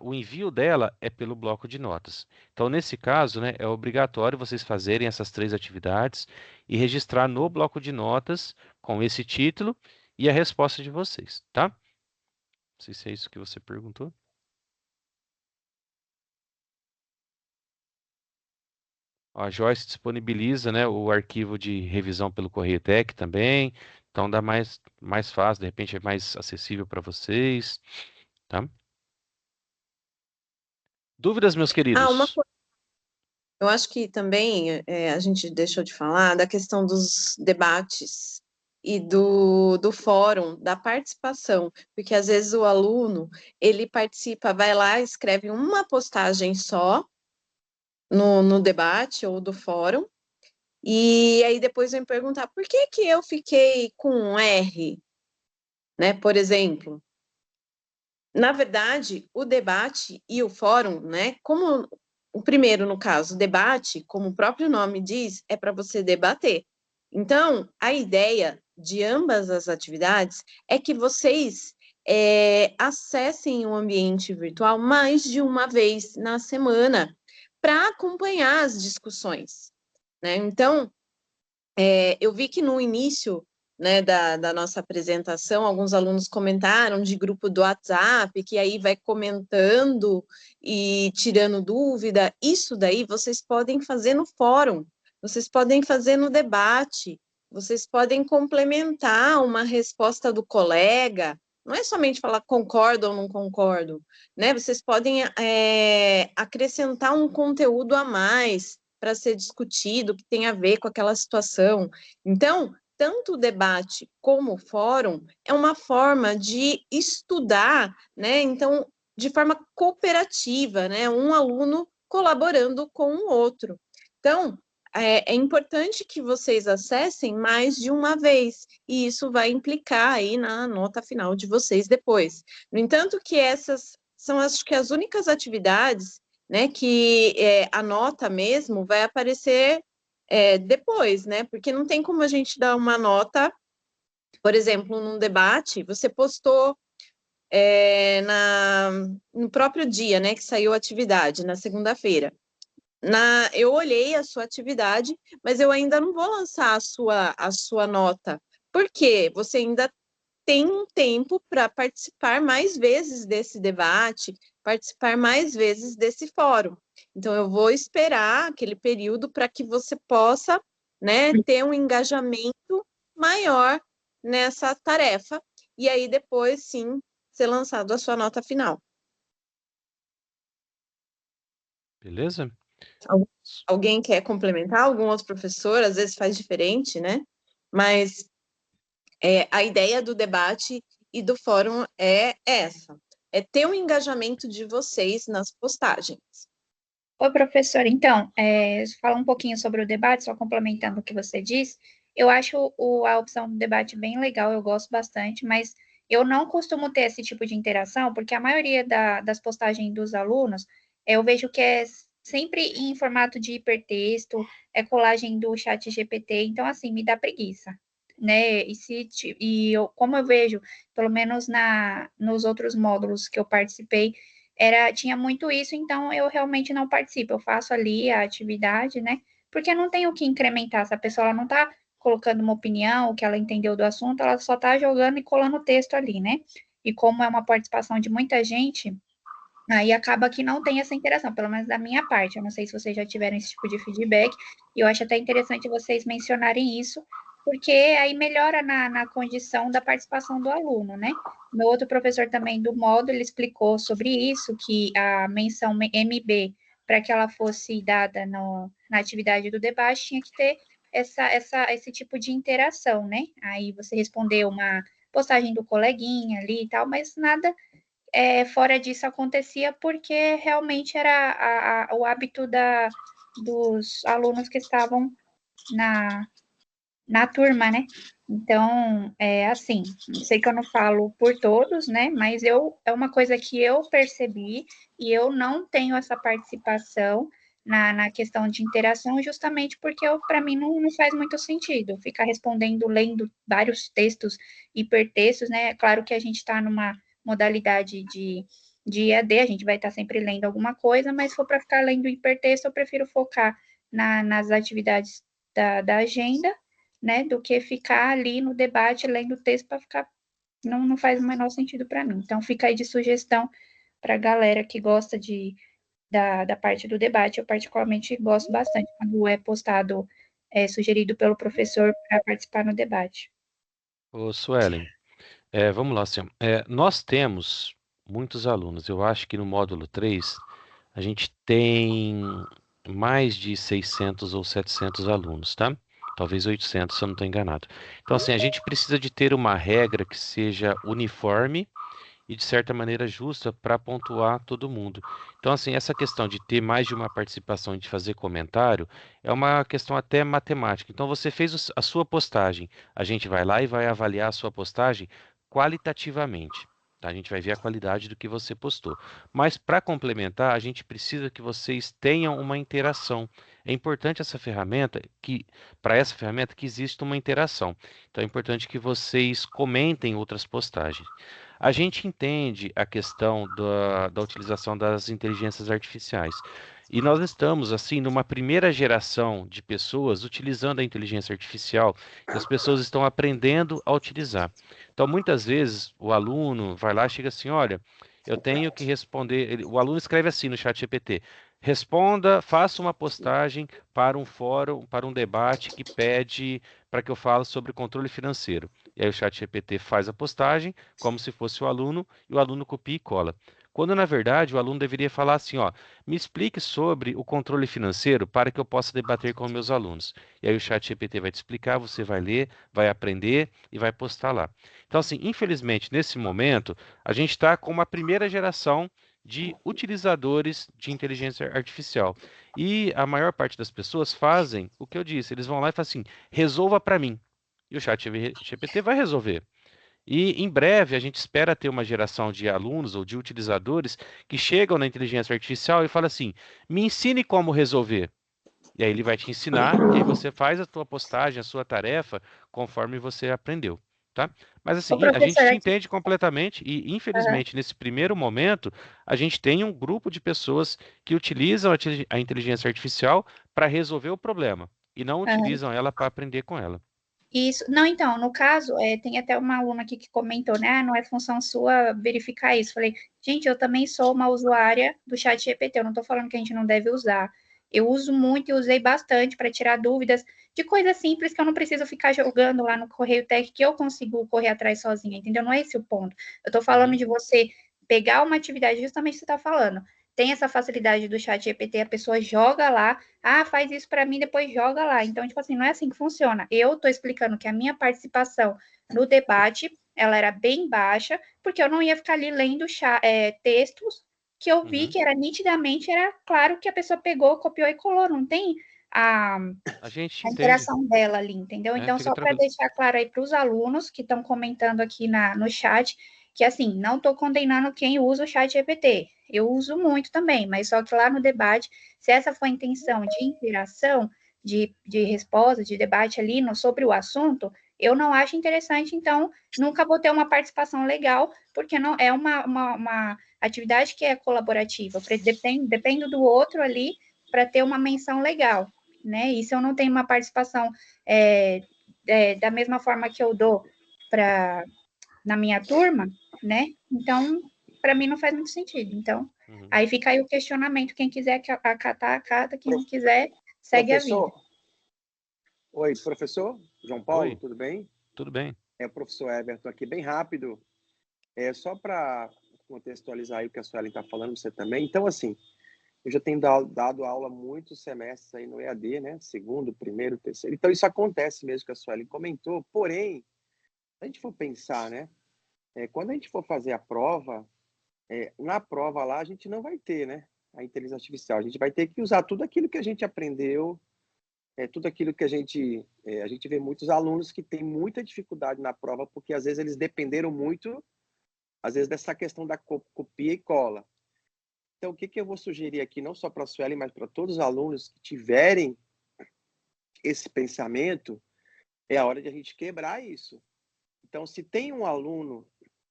o envio dela é pelo bloco de notas. Então, nesse caso, né, é obrigatório vocês fazerem essas 3 atividades e registrar no bloco de notas com esse título e a resposta de vocês, tá? Não sei se é isso que você perguntou. A Joyce disponibiliza, né, o arquivo de revisão pelo Correio Tec também, então dá mais fácil, de repente é mais acessível para vocês, tá? Dúvidas, meus
Uma
queridos?
coisa, eu acho que também a gente deixou de falar da questão dos debates e do fórum, da participação, porque às vezes o aluno, ele participa, vai lá, escreve uma postagem só no debate ou do fórum, e aí depois vem perguntar por que que eu fiquei com um R, né, por exemplo. Na verdade, o debate e o fórum, né, como o primeiro, no caso, o debate, como o próprio nome diz, é para você debater. Então, a ideia de ambas as atividades é que vocês acessem o ambiente virtual mais de uma vez na semana para acompanhar as discussões, né? Então, eu vi que no início, né, da nossa apresentação, alguns alunos comentaram de grupo do WhatsApp, que aí vai comentando e tirando dúvida. Isso daí vocês podem fazer no fórum, vocês podem fazer no debate, vocês podem complementar uma resposta do colega. Não é somente falar concordo ou não concordo, né? Vocês podem acrescentar um conteúdo a mais para ser discutido, que tem a ver com aquela situação. Então, tanto o debate como o fórum é uma forma de estudar, né? Então, de forma cooperativa, né? Um aluno colaborando com o outro. Então, é importante que vocês acessem mais de uma vez, e isso vai implicar aí na nota final de vocês depois. No entanto, que essas são, acho que, as únicas atividades, né, que a nota mesmo vai aparecer depois, né, porque não tem como a gente dar uma nota, por exemplo, num debate, você postou no próprio dia, né, que saiu a atividade, na segunda-feira. Eu olhei a sua atividade, mas eu ainda não vou lançar a sua nota, porque você ainda tem um tempo para participar mais vezes desse debate, participar mais vezes desse fórum. Então, eu vou esperar aquele período para que você possa, né, ter um engajamento maior nessa tarefa, e aí depois, sim, ser lançado a sua nota final.
Beleza?
Alguém quer complementar? Algum outro professor? Às vezes faz diferente, né? Mas a ideia do debate e do fórum é essa. É ter um engajamento de vocês nas postagens.
Oi, professor. Então, falar um pouquinho sobre o debate, só complementando o que você disse. Eu acho a opção do debate bem legal, eu gosto bastante, mas eu não costumo ter esse tipo de interação, porque a maioria das postagens dos alunos, eu vejo que é sempre em formato de hipertexto, é colagem do chat GPT, então, assim, me dá preguiça, né? Como eu vejo, pelo menos nos outros módulos que eu participei, tinha muito isso, então eu realmente não participo. Eu faço ali a atividade, né? Porque não tem o que incrementar. Se a pessoa não está colocando uma opinião, o que ela entendeu do assunto, ela só está jogando e colando o texto ali, né? E como é uma participação de muita gente, aí acaba que não tem essa interação, pelo menos da minha parte. Eu não sei se vocês já tiveram esse tipo de feedback, e eu acho até interessante vocês mencionarem isso, porque aí melhora na condição da participação do aluno, né? Meu outro professor também do módulo, ele explicou sobre isso, que a menção MB, para que ela fosse dada na atividade do debate, tinha que ter esse tipo de interação, né? Aí você respondeu uma postagem do coleguinha ali e tal, mas nada fora disso acontecia porque realmente era o hábito dos alunos que estavam na turma, né? Então, assim, sei que eu não falo por todos, né? Mas é uma coisa que eu percebi e eu não tenho essa participação na questão de interação, justamente porque para mim não faz muito sentido ficar respondendo, lendo vários textos, hipertextos, né? Claro que a gente está numa modalidade de EAD, a gente vai estar sempre lendo alguma coisa, mas se for para ficar lendo hipertexto, eu prefiro focar nas atividades da agenda, né, do que ficar ali no debate lendo o texto para ficar. Não faz o menor sentido para mim. Então, fica aí de sugestão para a galera que gosta da parte do debate. Eu, particularmente, gosto bastante quando é postado, sugerido pelo professor para participar no debate.
Ô, Suelen, vamos lá, assim, nós temos muitos alunos. Eu acho que no módulo 3 a gente tem mais de 600 ou 700 alunos, tá? Talvez 800, se eu não estou enganado. Então, assim, a gente precisa de ter uma regra que seja uniforme e, de certa maneira, justa para pontuar todo mundo. Então, assim, essa questão de ter mais de uma participação e de fazer comentário é uma questão até matemática. Então, você fez a sua postagem, a gente vai lá e vai avaliar a sua postagem qualitativamente. Tá? A gente vai ver a qualidade do que você postou. Mas, para complementar, a gente precisa que vocês tenham uma interação. É importante para essa ferramenta, que exista uma interação. Então, é importante que vocês comentem outras postagens. A gente entende a questão da utilização das inteligências artificiais. E nós estamos, assim, numa primeira geração de pessoas utilizando a inteligência artificial, que as pessoas estão aprendendo a utilizar. Então, muitas vezes, o aluno vai lá e chega assim: olha, eu tenho que responder. O aluno escreve assim no chat GPT: responda, faça uma postagem para um fórum, para um debate que pede para que eu fale sobre controle financeiro. E aí o chat GPT faz a postagem como se fosse o aluno, e o aluno copia e cola. Quando, na verdade, o aluno deveria falar assim, ó, me explique sobre o controle financeiro para que eu possa debater com meus alunos. E aí o chat GPT vai te explicar, você vai ler, vai aprender e vai postar lá. Então, assim, infelizmente, nesse momento, a gente está com uma primeira geração de utilizadores de inteligência artificial. E a maior parte das pessoas fazem o que eu disse, eles vão lá e falam assim, resolva para mim. E o ChatGPT vai resolver. E em breve a gente espera ter uma geração de alunos ou de utilizadores que chegam na inteligência artificial e falam assim, me ensine como resolver. E aí ele vai te ensinar, e aí você faz a tua postagem, a sua tarefa, conforme você aprendeu, tá? Mas
Ô,
assim, a gente
professora,
te
aqui.
entende completamente e,
Aham,
infelizmente, nesse primeiro momento, a gente tem um grupo de pessoas que utilizam a inteligência artificial para resolver o problema e não
aham.
utilizam ela para aprender com ela.
Isso, não, então, no caso, tem até uma aluna aqui que comentou, né? Não é função sua verificar isso. Falei, gente, eu também sou uma usuária do chat GPT, eu não estou falando que a gente não deve usar. Eu uso muito e usei bastante para tirar dúvidas de coisas simples que eu não preciso ficar jogando lá no Correio Tech, que eu consigo correr atrás sozinha, entendeu? Não é esse o ponto. Eu estou falando de você pegar uma atividade, justamente o que você está falando. Tem essa facilidade do chat GPT, a pessoa joga lá, faz isso para mim, depois joga lá. Então, tipo assim, não é assim que funciona. Eu estou explicando que a minha participação no debate, ela era bem baixa, porque eu não ia ficar ali lendo textos que eu vi que era nitidamente, era claro que a pessoa pegou, copiou e colou, não tem a,
A gente
a
entende,
interação dela ali, entendeu? Então,
fica
só para
tranquilo.
deixar claro aí para os alunos que estão comentando aqui no chat, que assim, não estou condenando quem usa o chat GPT. Eu uso muito também, mas só que lá no debate, se essa for a intenção de interação, de resposta, de debate ali sobre o assunto, eu não acho interessante, então nunca vou ter uma participação legal, porque não é uma atividade que é colaborativa. Dependo do outro ali para ter uma menção legal, né? E se eu não tenho uma participação da mesma forma que eu dou na minha turma, né? Então, para mim não faz muito sentido. Então, aí fica aí o questionamento. Quem quiser acatar, acata. Quem não quiser, segue a vida.
Professor, oi, professor João Paulo,
Oi,
tudo bem?
tudo bem?
É o professor Everton aqui, bem rápido. Só para contextualizar aí o que a Suelen está falando, você também. Então, assim, eu já tenho dado aula muitos semestres aí no EAD, né? Segundo, primeiro, terceiro. Então, isso acontece mesmo que a Suelen comentou. Porém, se a gente for pensar, né? Quando a gente for fazer a prova, na prova lá a gente não vai ter, né? A inteligência artificial. A gente vai ter que usar tudo aquilo que a gente aprendeu, tudo aquilo que a gente vê muitos alunos que têm muita dificuldade na prova, porque às vezes eles dependeram muito, às vezes, dessa questão da copia e cola. Então, o que eu vou sugerir aqui, não só para a Suelen, mas para todos os alunos que tiverem esse pensamento, é a hora de a gente quebrar isso. Então, se tem um aluno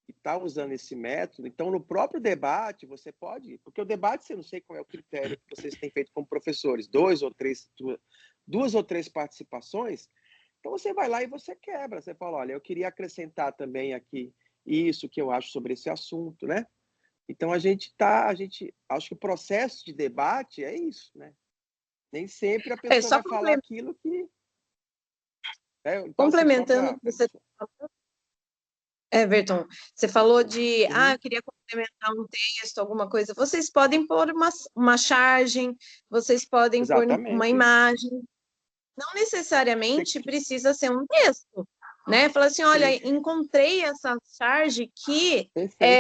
que está usando esse método, então no próprio debate você pode, porque o debate você não sei qual é o critério que vocês têm feito como professores, duas ou três participações, então você vai lá e você quebra, você fala, olha, eu queria acrescentar também aqui isso que eu acho sobre esse assunto, né? Então acho que o processo de debate é isso, né? Nem sempre a pessoa
Só
vai falar aquilo que então,
complementando o que você falou, Everton, você falou de, eu queria complementar um texto, alguma coisa. Vocês podem pôr uma chargem, vocês podem pôr uma imagem. Não necessariamente precisa ser um texto, né? Falar assim, olha, encontrei essa charge que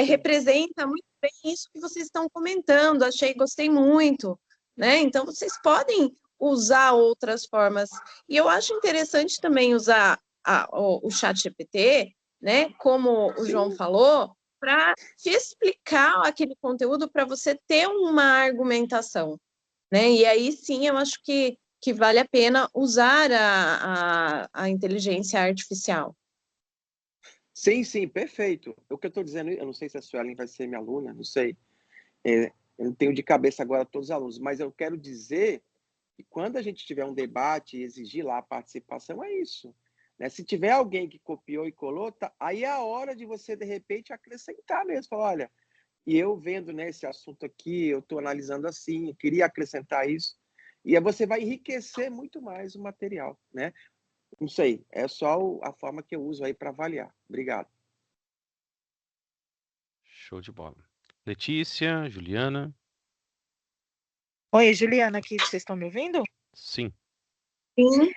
representa muito bem isso que vocês estão comentando, gostei muito, né? Então, vocês podem usar outras formas. E eu acho interessante também usar o ChatGPT, né? Como o João falou, para te explicar aquele conteúdo para você ter uma argumentação, né? E aí sim, eu acho que vale a pena usar a inteligência artificial.
Sim, perfeito. O que eu estou dizendo, eu não sei se a Suelen vai ser minha aluna, não sei. Eu não tenho de cabeça agora todos os alunos, mas eu quero dizer que quando a gente tiver um debate e exigir lá a participação, é isso. Né? Se tiver alguém que copiou e colou, aí é a hora de você, de repente, acrescentar mesmo. Falar, olha, e eu vendo esse assunto aqui, eu estou analisando assim, eu queria acrescentar isso. E aí você vai enriquecer muito mais o material, né? Não sei, é só a forma que eu uso aí para avaliar. Obrigado.
Show de bola. Letícia, Juliana.
Oi, Juliana, aqui, vocês estão me ouvindo?
Sim.
Sim.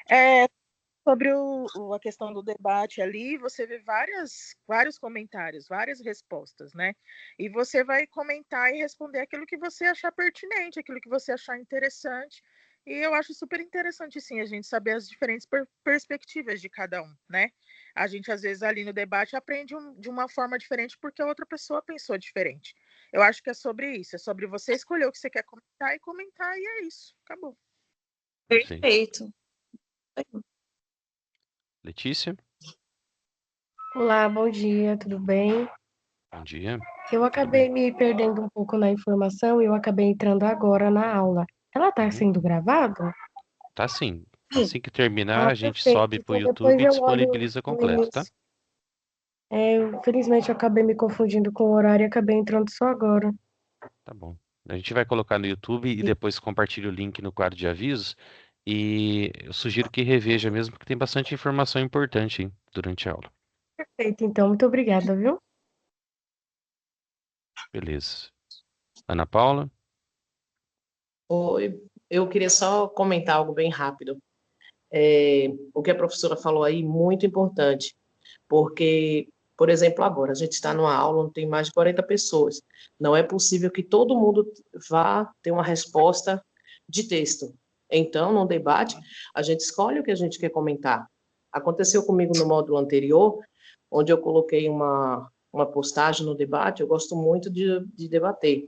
sobre a questão do debate ali, você vê vários comentários, várias respostas, né? E você vai comentar e responder aquilo que você achar pertinente, aquilo que você achar interessante. E eu acho super interessante, sim, a gente saber as diferentes perspectivas de cada um, né? A gente, às vezes, ali no debate aprende de uma forma diferente porque a outra pessoa pensou diferente. Eu acho que é sobre isso, é sobre você escolher o que você quer comentar, e é isso. Acabou.
Sim.
Perfeito.
Letícia,
Olá, bom dia, tudo bem?
bom dia.
Eu acabei me perdendo um pouco na informação e eu acabei entrando agora na aula. Ela está
Uhum.
sendo gravada?
Tá sim. Assim que terminar,
Ah,
a gente
perfeito.
sobe pro
Então depois
YouTube e
eu olho
disponibiliza
no
completo, tá?
início. Infelizmente eu acabei me confundindo com o horário e acabei entrando só agora.
Tá bom. A gente vai colocar no YouTube e depois compartilha o link no quadro de avisos. E eu sugiro que reveja mesmo, porque tem bastante informação importante, hein, durante a aula.
Perfeito, então, muito obrigada, viu?
Beleza. Ana Paula?
Oi, eu queria só comentar algo bem rápido. O que a professora falou aí, muito importante, porque, por exemplo, agora a gente está numa aula onde tem mais de 40 pessoas. Não é possível que todo mundo vá ter uma resposta de texto. Então, num debate, a gente escolhe o que a gente quer comentar. Aconteceu comigo no módulo anterior, onde eu coloquei uma postagem no debate, eu gosto muito de debater.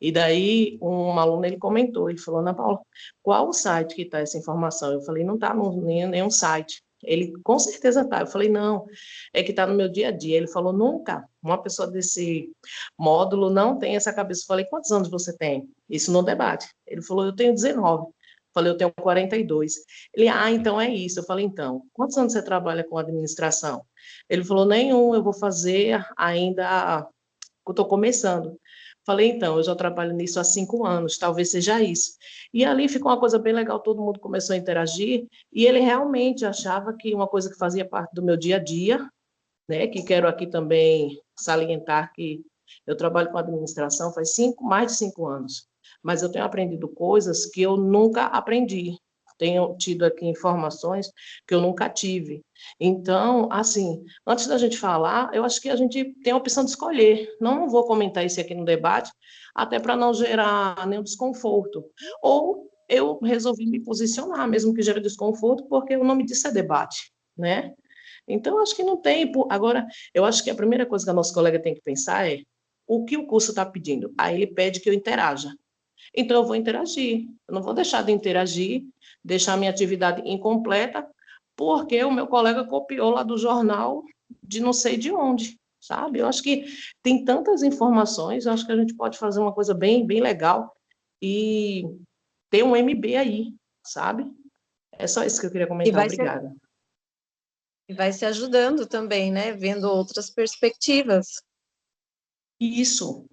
E daí, um aluno, ele comentou, ele falou, Ana Paula, qual o site que está essa informação? Eu falei, não está em nenhum site. Ele, com certeza está. Eu falei, não, é que está no meu dia a dia. Ele falou, nunca, uma pessoa desse módulo não tem essa cabeça. Eu falei, quantos anos você tem? Isso no debate. Ele falou, eu tenho 19. Eu falei, eu tenho 42. Ele, então é isso. Eu falei, então, quantos anos você trabalha com administração? Ele falou, nenhum, eu vou fazer ainda, eu estou começando. Falei, então, eu já trabalho nisso há 5 anos, talvez seja isso. E ali ficou uma coisa bem legal, todo mundo começou a interagir, e ele realmente achava que uma coisa que fazia parte do meu dia a dia, né, que quero aqui também salientar que eu trabalho com administração faz mais de 5 anos, mas eu tenho aprendido coisas que eu nunca aprendi, tenho tido aqui informações que eu nunca tive. Então, assim, antes da gente falar, eu acho que a gente tem a opção de escolher. Não vou comentar isso aqui no debate, até para não gerar nenhum desconforto. Ou eu resolvi me posicionar, mesmo que gere desconforto, porque o nome disso é debate, né? Então, acho que não tem. Agora, eu acho que a primeira coisa que a nossa colega tem que pensar é o que o curso está pedindo. Aí ele pede que eu interaja. Então, eu vou interagir. Eu não vou deixar de interagir, deixar a minha atividade incompleta, porque o meu colega copiou lá do jornal de não sei de onde, sabe? Eu acho que tem tantas informações, eu acho que a gente pode fazer uma coisa bem, bem legal e ter um MB aí, sabe? É só isso que eu queria
E
comentar.
vai se,
Obrigada.
e vai se ajudando também, né? Vendo outras perspectivas.
Isso.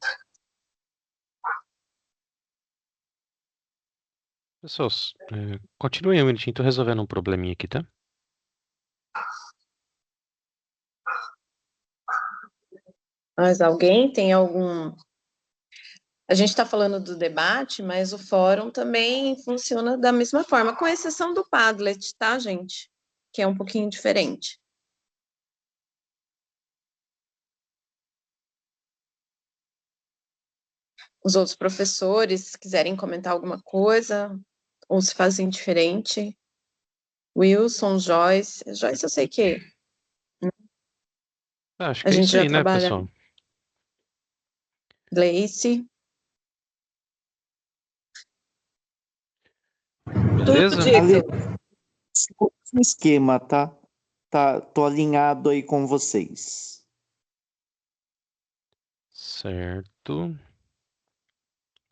Pessoas, continuem um minutinho, tô resolvendo um probleminha aqui, tá?
Mas alguém tem algum... A gente está falando do debate, mas o fórum também funciona da mesma forma, com exceção do Padlet, tá, gente? Que é um pouquinho diferente. Os outros professores, se quiserem comentar alguma coisa, ou se fazem diferente. Wilson, Joyce. Joyce, eu sei que
Acho
a
que é
gente
isso
já
aí, né,
trabalha.
pessoal?
Gleice.
Beleza?
Tudo dito.
Ale, esse esquema, tá? Tô alinhado aí com vocês.
Certo.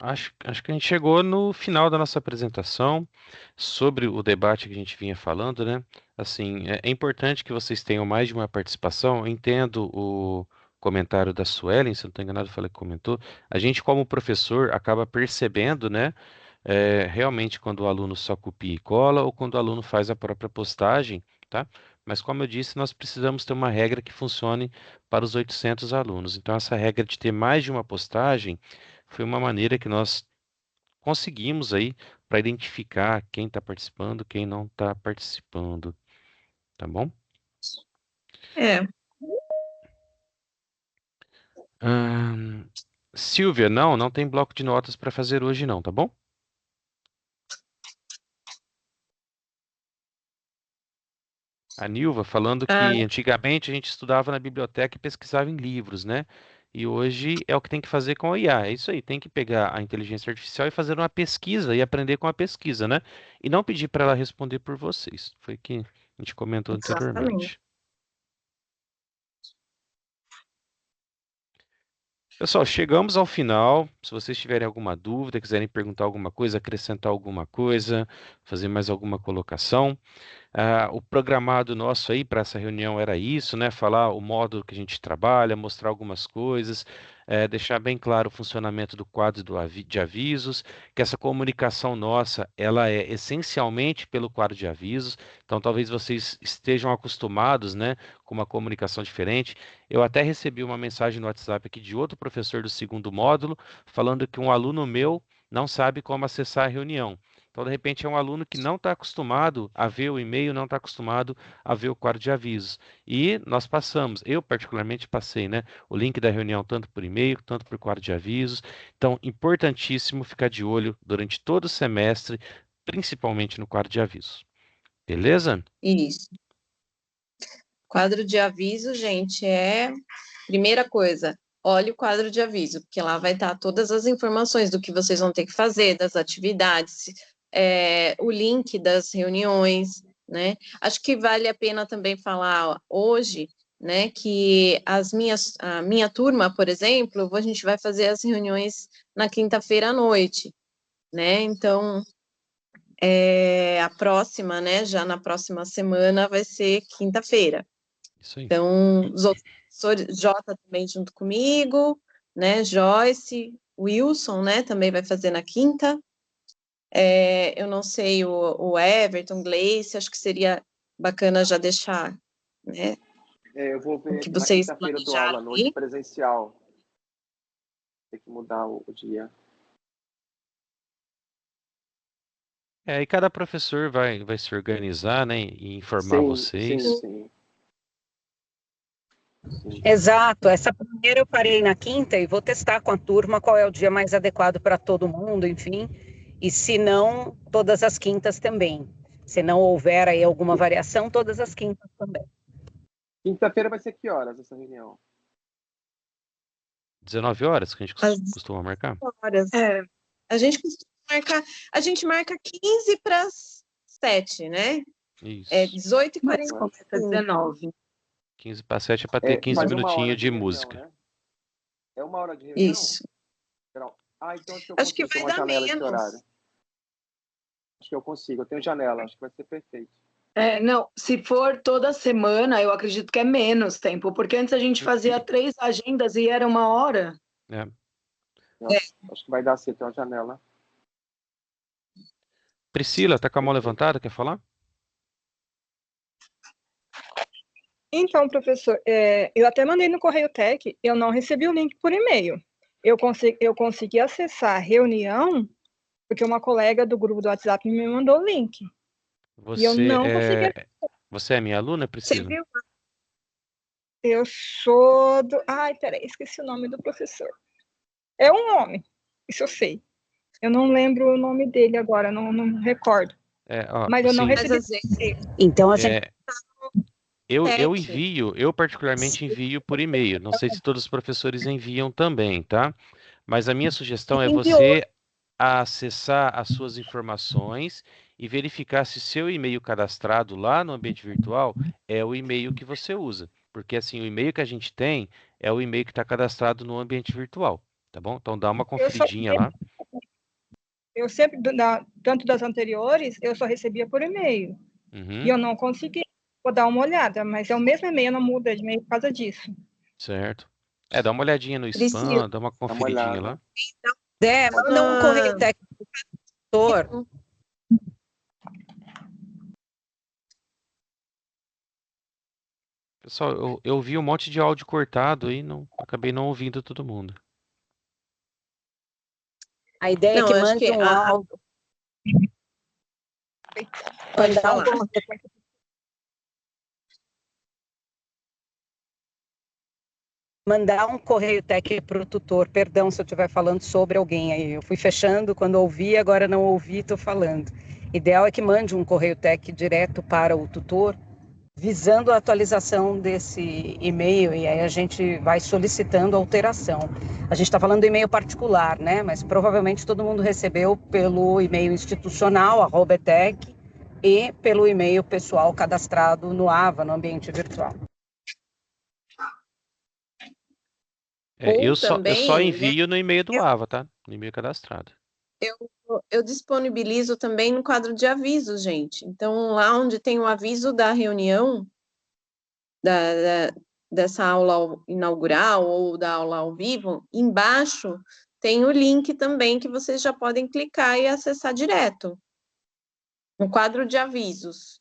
Acho que a gente chegou no final da nossa apresentação sobre o debate que a gente vinha falando, né? Assim, é importante que vocês tenham mais de uma participação. Eu entendo o comentário da Suelen, se eu não estou enganado, falei que comentou. A gente, como professor, acaba percebendo, né? Realmente quando o aluno só copia e cola ou quando o aluno faz a própria postagem, tá? Mas como eu disse, nós precisamos ter uma regra que funcione para os 800 alunos. Então, essa regra de ter mais de uma postagem foi uma maneira que nós conseguimos aí para identificar quem está participando, quem não está participando. tá bom?
É,
Silvia, não tem bloco de notas para fazer hoje não, tá bom? A Nilva falando
ah,
que antigamente a gente estudava na biblioteca e pesquisava em livros, né? E hoje é o que tem que fazer com a IA. É isso aí, tem que pegar a inteligência artificial e fazer uma pesquisa e aprender com a pesquisa, né? E não pedir para ela responder por vocês. Foi o que a gente comentou
exatamente.
anteriormente. Pessoal, chegamos ao final. Se vocês tiverem alguma dúvida, quiserem perguntar alguma coisa, acrescentar alguma coisa, fazer mais alguma colocação. O programado nosso aí para essa reunião era isso, né? Falar o modo que a gente trabalha, mostrar algumas coisas, deixar bem claro o funcionamento do quadro de avisos, que essa comunicação nossa, ela é essencialmente pelo quadro de avisos. Então, talvez vocês estejam acostumados, né, com uma comunicação diferente. Eu até recebi uma mensagem no WhatsApp aqui de outro professor do segundo módulo, falando que um aluno meu não sabe como acessar a reunião. Então, de repente, é um aluno que não está acostumado a ver o e-mail, não está acostumado a ver o quadro de avisos. E nós passamos, eu particularmente passei, né, o link da reunião tanto por e-mail, tanto por quadro de avisos. Então, importantíssimo ficar de olho durante todo o semestre, principalmente no quadro de avisos. Beleza?
Isso. Quadro de aviso, gente, é primeira coisa. Olhe o quadro de aviso, porque lá vai estar todas as informações do que vocês vão ter que fazer, das atividades, o link das reuniões, né? Acho que vale a pena também falar hoje, né, que a minha turma, por exemplo, a gente vai fazer as reuniões na quinta-feira à noite, né? Então, a próxima, né, já na próxima semana vai ser quinta-feira.
Isso aí.
Então, os outros professores, Jota também junto comigo, né, Joyce, Wilson, né, também vai fazer na quinta. Eu não sei, o Everton, Gleice, acho que seria bacana já deixar, né,
Eu vou
o
ver
que
na
vocês
quinta-feira eu dou aula à
planejaram
noite
aí.
presencial. Tem que mudar o dia.
E cada professor vai se organizar, né, e informar
Sim, sim,
vocês.
sim.
Exato. Essa primeira eu parei na quinta e vou testar com a turma qual é o dia mais adequado para todo mundo, enfim. E se não, todas as quintas também. Se não houver aí alguma variação, todas as quintas também.
Quinta-feira vai ser que horas essa reunião?
19 horas que a gente costuma marcar.
Horas. A gente costuma marcar, a gente marca 15 para as 7, né?
Isso.
18h45.
Começa 19.
15 para 7 é para ter 15
mais uma hora
minutinhos
de
de
reunião,
música.
né? É uma hora de reunião?
Isso.
Então acho que eu
Acho que
consigo ter
vai
uma
dar
janela esse
menos.
horário. Acho que eu consigo. Eu tenho janela, acho que vai ser perfeito.
Não, se for toda semana, eu acredito que é menos tempo, porque antes a gente fazia 3 agendas e era 1 hora.
Acho que vai dar certo, ter uma janela.
Priscila, tá com a mão levantada? Quer falar?
Então, professor, eu até mandei no Correio Tech, eu não recebi o link por e-mail. Eu consegui acessar a reunião porque uma colega do grupo do WhatsApp me mandou o link. E eu não consegui.
Você é minha aluna, Priscila?
Você viu? Eu sou do... Ai, peraí, esqueci o nome do professor. É um homem, isso eu sei. Eu não lembro o nome dele agora, não recordo. Mas eu não recebi.
Então, a gente...
Eu envio, eu particularmente envio por e-mail. Não sei se todos os professores enviam também, tá? Mas a minha sugestão é você acessar as suas informações e verificar se seu e-mail cadastrado lá no ambiente virtual é o e-mail que você usa. Porque assim, o e-mail que a gente tem é o e-mail que está cadastrado no ambiente virtual, tá bom? Então dá uma conferidinha lá.
Eu sempre, tanto das anteriores, eu só recebia por e-mail. E eu não consegui. Vou dar uma olhada, mas é o mesmo e-mail, não muda de e-mail por causa disso.
Certo. Dá uma olhadinha no spam, dá uma conferidinha lá.
Manda um correio técnico para o
Pessoal, eu vi um monte de áudio cortado e acabei não ouvindo todo mundo.
A ideia é que mande um áudio.
Pode falar.
mandar um correio tech para o tutor. Perdão se eu estiver falando sobre alguém aí. Eu fui fechando quando ouvi, agora não ouvi, estou falando. Ideal é que mande um correio tech direto para o tutor, visando a atualização desse e-mail, e aí a gente vai solicitando alteração. A gente está falando do e-mail particular, né? Mas provavelmente todo mundo recebeu pelo e-mail institucional, @etec, e pelo e-mail pessoal cadastrado no AVA, no ambiente virtual.
Eu
Ou
só
também, né,
envio no e-mail do AVA, tá? No e-mail cadastrado.
eu disponibilizo também no quadro de avisos, gente. Então, lá onde tem o aviso da reunião, dessa aula inaugural ou da aula ao vivo, embaixo tem o link também que vocês já podem clicar e acessar direto. No quadro de avisos.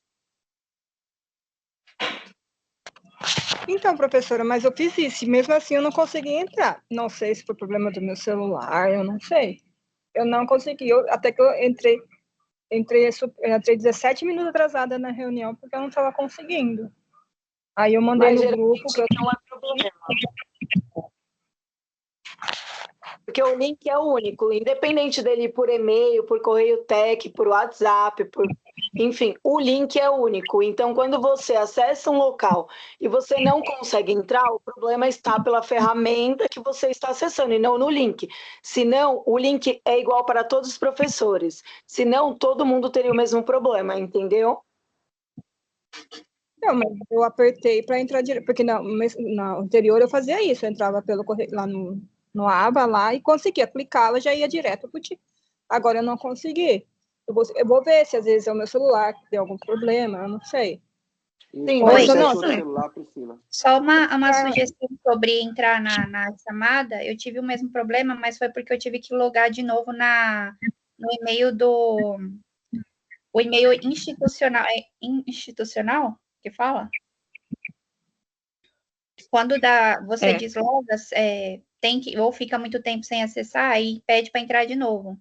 Então, professora, mas eu fiz isso, e mesmo assim eu não consegui entrar. Não sei se foi problema do meu celular, eu não sei. Eu não consegui, até que eu entrei 17 minutos atrasada na reunião, porque eu não estava conseguindo. Aí eu mandei
Mas
no grupo que eu
não é problema. Porque o link é único, independente dele ir por e-mail, por correio tech, por WhatsApp, enfim, o link é único. Então, quando você acessa um local e você não consegue entrar, o problema está pela ferramenta que você está acessando e não no link. Senão, o link é igual para todos os professores. Senão, todo mundo teria o mesmo problema, entendeu?
Não, mas eu apertei para entrar direto, porque na anterior eu fazia isso, eu entrava pelo correio, lá no aba lá e conseguia clicá-la, já ia direto para o TIC. Agora eu não consegui. Eu vou ver se às vezes é o meu celular que deu algum problema, eu não sei.
Sim,
Oi,
não, celular, Priscila.
Só uma sugestão sobre entrar na chamada. Eu tive o mesmo problema, mas foi porque eu tive que logar de novo no e-mail o e-mail institucional. É institucional que fala? Quando você desloga, tem que, ou fica muito tempo sem acessar, aí pede para entrar de novo.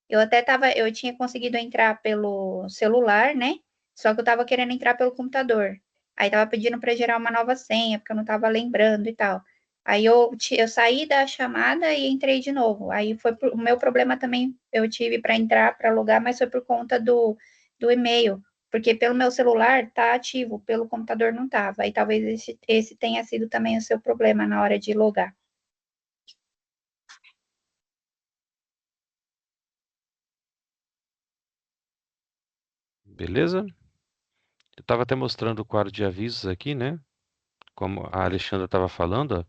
Eu tinha conseguido entrar pelo celular, né? Só que eu estava querendo entrar pelo computador. Aí estava pedindo para gerar uma nova senha, porque eu não estava lembrando e tal. Aí eu saí da chamada e entrei de novo. Aí o meu problema também, eu tive para entrar, para logar, mas foi por conta do e-mail. Porque pelo meu celular tá ativo, pelo computador não estava. Aí talvez esse tenha sido também o seu problema na hora de logar.
Beleza? Eu estava até mostrando o quadro de avisos aqui, né? Como a Alexandra estava falando, ó,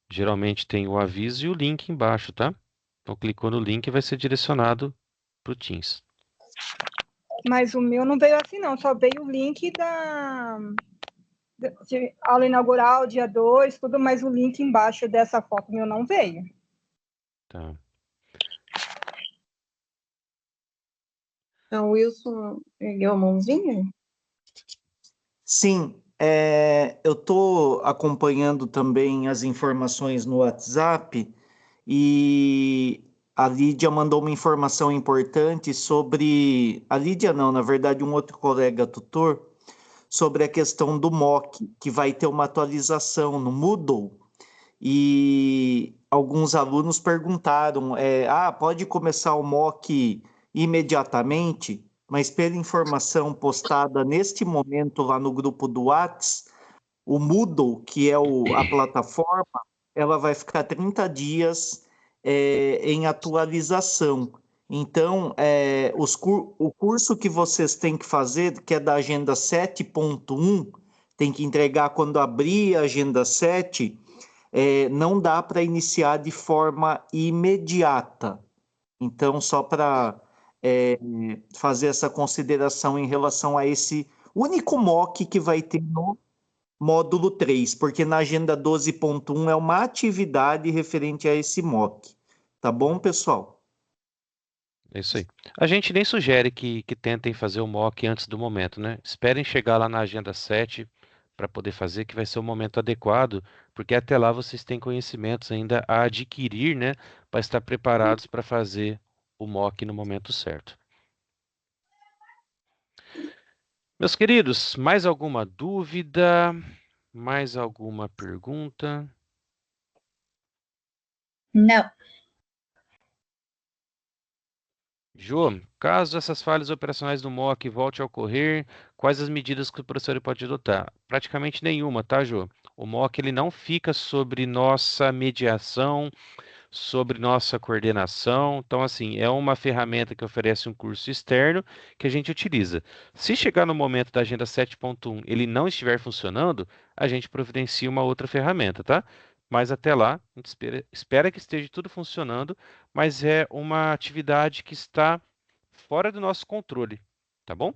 geralmente tem o aviso e o link embaixo, tá? Então, clicou no link e vai ser direcionado para o Teams.
Mas o meu não veio assim, não. Só veio o link de aula inaugural, dia 2, tudo, mas o link embaixo dessa foto meu não veio.
Tá.
Então, o Wilson ergueu a mãozinha?
Sim, eu estou acompanhando também as informações no WhatsApp e a Lídia mandou uma informação importante sobre... A Lídia não, na verdade um outro colega tutor, sobre a questão do MOOC, que vai ter uma atualização no Moodle, e alguns alunos perguntaram, pode começar o MOOC imediatamente? Mas pela informação postada neste momento lá no grupo do Whats, o Moodle, que é a plataforma, ela vai ficar 30 dias em atualização. Então, o curso que vocês têm que fazer, que é da Agenda 7.1, tem que entregar quando abrir a Agenda 7, não dá para iniciar de forma imediata. Então, só para fazer essa consideração em relação a esse único MOOC que vai ter no módulo 3, porque na agenda 12.1 é uma atividade referente a esse MOOC. Tá bom, pessoal?
É isso aí. A gente nem sugere que tentem fazer o mock antes do momento, né? Esperem chegar lá na agenda 7 para poder fazer, que vai ser o momento adequado, porque até lá vocês têm conhecimentos ainda a adquirir, né? Para estar preparados para fazer o mock no momento certo. Meus queridos, mais alguma dúvida? Mais alguma pergunta?
Não.
Jô, caso essas falhas operacionais do MOC voltem a ocorrer, quais as medidas que o professor pode adotar? Praticamente nenhuma, tá, Jô? O MOC ele não fica sobre nossa mediação, sobre nossa coordenação. Então, assim, é uma ferramenta que oferece um curso externo que a gente utiliza. Se chegar no momento da Agenda 7.1 ele não estiver funcionando, a gente providencia uma outra ferramenta, tá? Mas até lá, a gente espera que esteja tudo funcionando, mas é uma atividade que está fora do nosso controle, tá bom?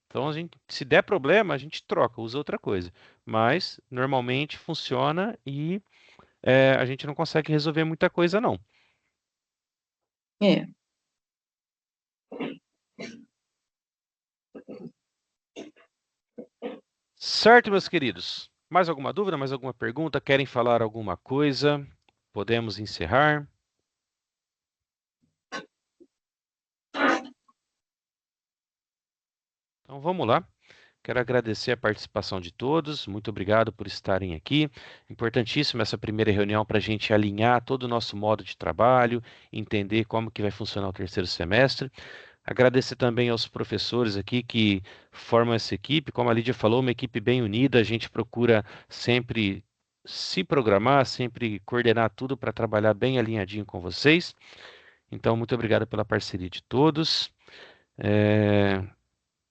Então, se der problema, a gente troca, usa outra coisa. Mas, normalmente, funciona e a gente não consegue resolver muita coisa, não.
É.
Certo, meus queridos? Mais alguma dúvida, mais alguma pergunta? Querem falar alguma coisa? Podemos encerrar? Então vamos lá. Quero agradecer a participação de todos. Muito obrigado por estarem aqui. Importantíssima essa primeira reunião para a gente alinhar todo o nosso modo de trabalho, entender como que vai funcionar o terceiro semestre. Agradecer também aos professores aqui que formam essa equipe. Como a Lídia falou, uma equipe bem unida. A gente procura sempre se programar, sempre coordenar tudo para trabalhar bem alinhadinho com vocês. Então, muito obrigado pela parceria de todos.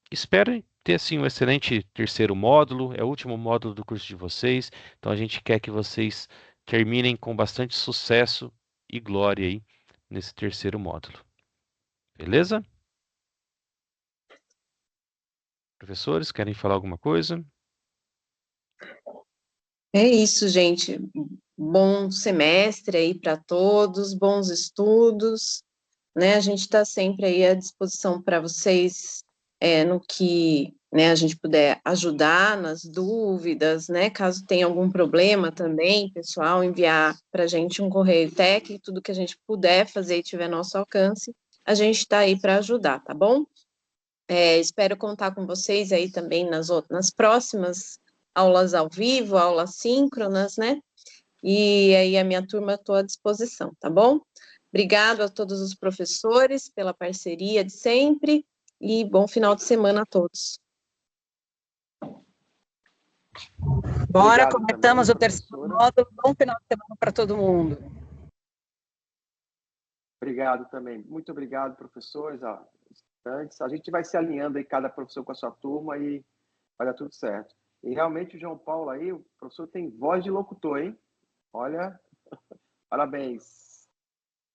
Espero ter assim um excelente terceiro módulo. É o último módulo do curso de vocês. Então, a gente quer que vocês terminem com bastante sucesso e glória aí nesse terceiro módulo. Beleza? Professores, querem falar alguma coisa?
É isso, gente. Bom semestre aí para todos, bons estudos, né? A gente está sempre aí à disposição para vocês, no que, né, a gente puder ajudar nas dúvidas, né? Caso tenha algum problema também, pessoal, enviar para a gente um correio técnico, tudo que a gente puder fazer e tiver nosso alcance, a gente está aí para ajudar, tá bom? Espero contar com vocês aí também nas próximas aulas ao vivo, aulas síncronas, né? E aí a minha turma estou à disposição, tá bom? Obrigado a todos os professores pela parceria de sempre e bom final de semana a todos.
Bora,
Obrigado
comentamos
também,
o terceiro
professora.
módulo. Bom final de semana para todo mundo.
Obrigado também. Muito obrigado, professores. Antes, a gente vai se alinhando aí, cada professor com a sua turma e vai dar tudo certo. E realmente o João Paulo aí, o professor tem voz de locutor, hein? Olha, parabéns.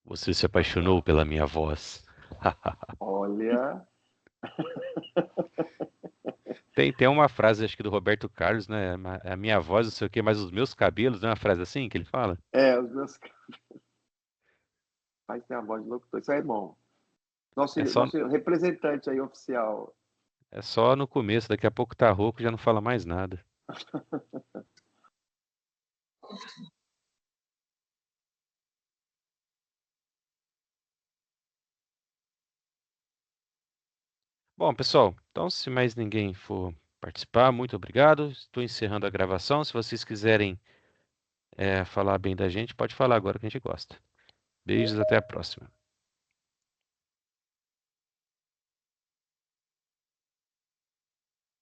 Você se apaixonou pela minha voz.
Olha.
Tem uma frase, acho que do Roberto Carlos, né? A minha voz, não sei o quê, mas os meus cabelos, não é uma frase assim que ele fala?
Os meus cabelos. Mas tem a voz de locutor, isso aí é bom. Nosso representante aí oficial.
É só no começo, daqui a pouco tá rouco, já não fala mais nada. Bom, pessoal, então se mais ninguém for participar, muito obrigado. Estou encerrando a gravação. Se vocês quiserem falar bem da gente, pode falar agora que a gente gosta. Beijos, até a próxima.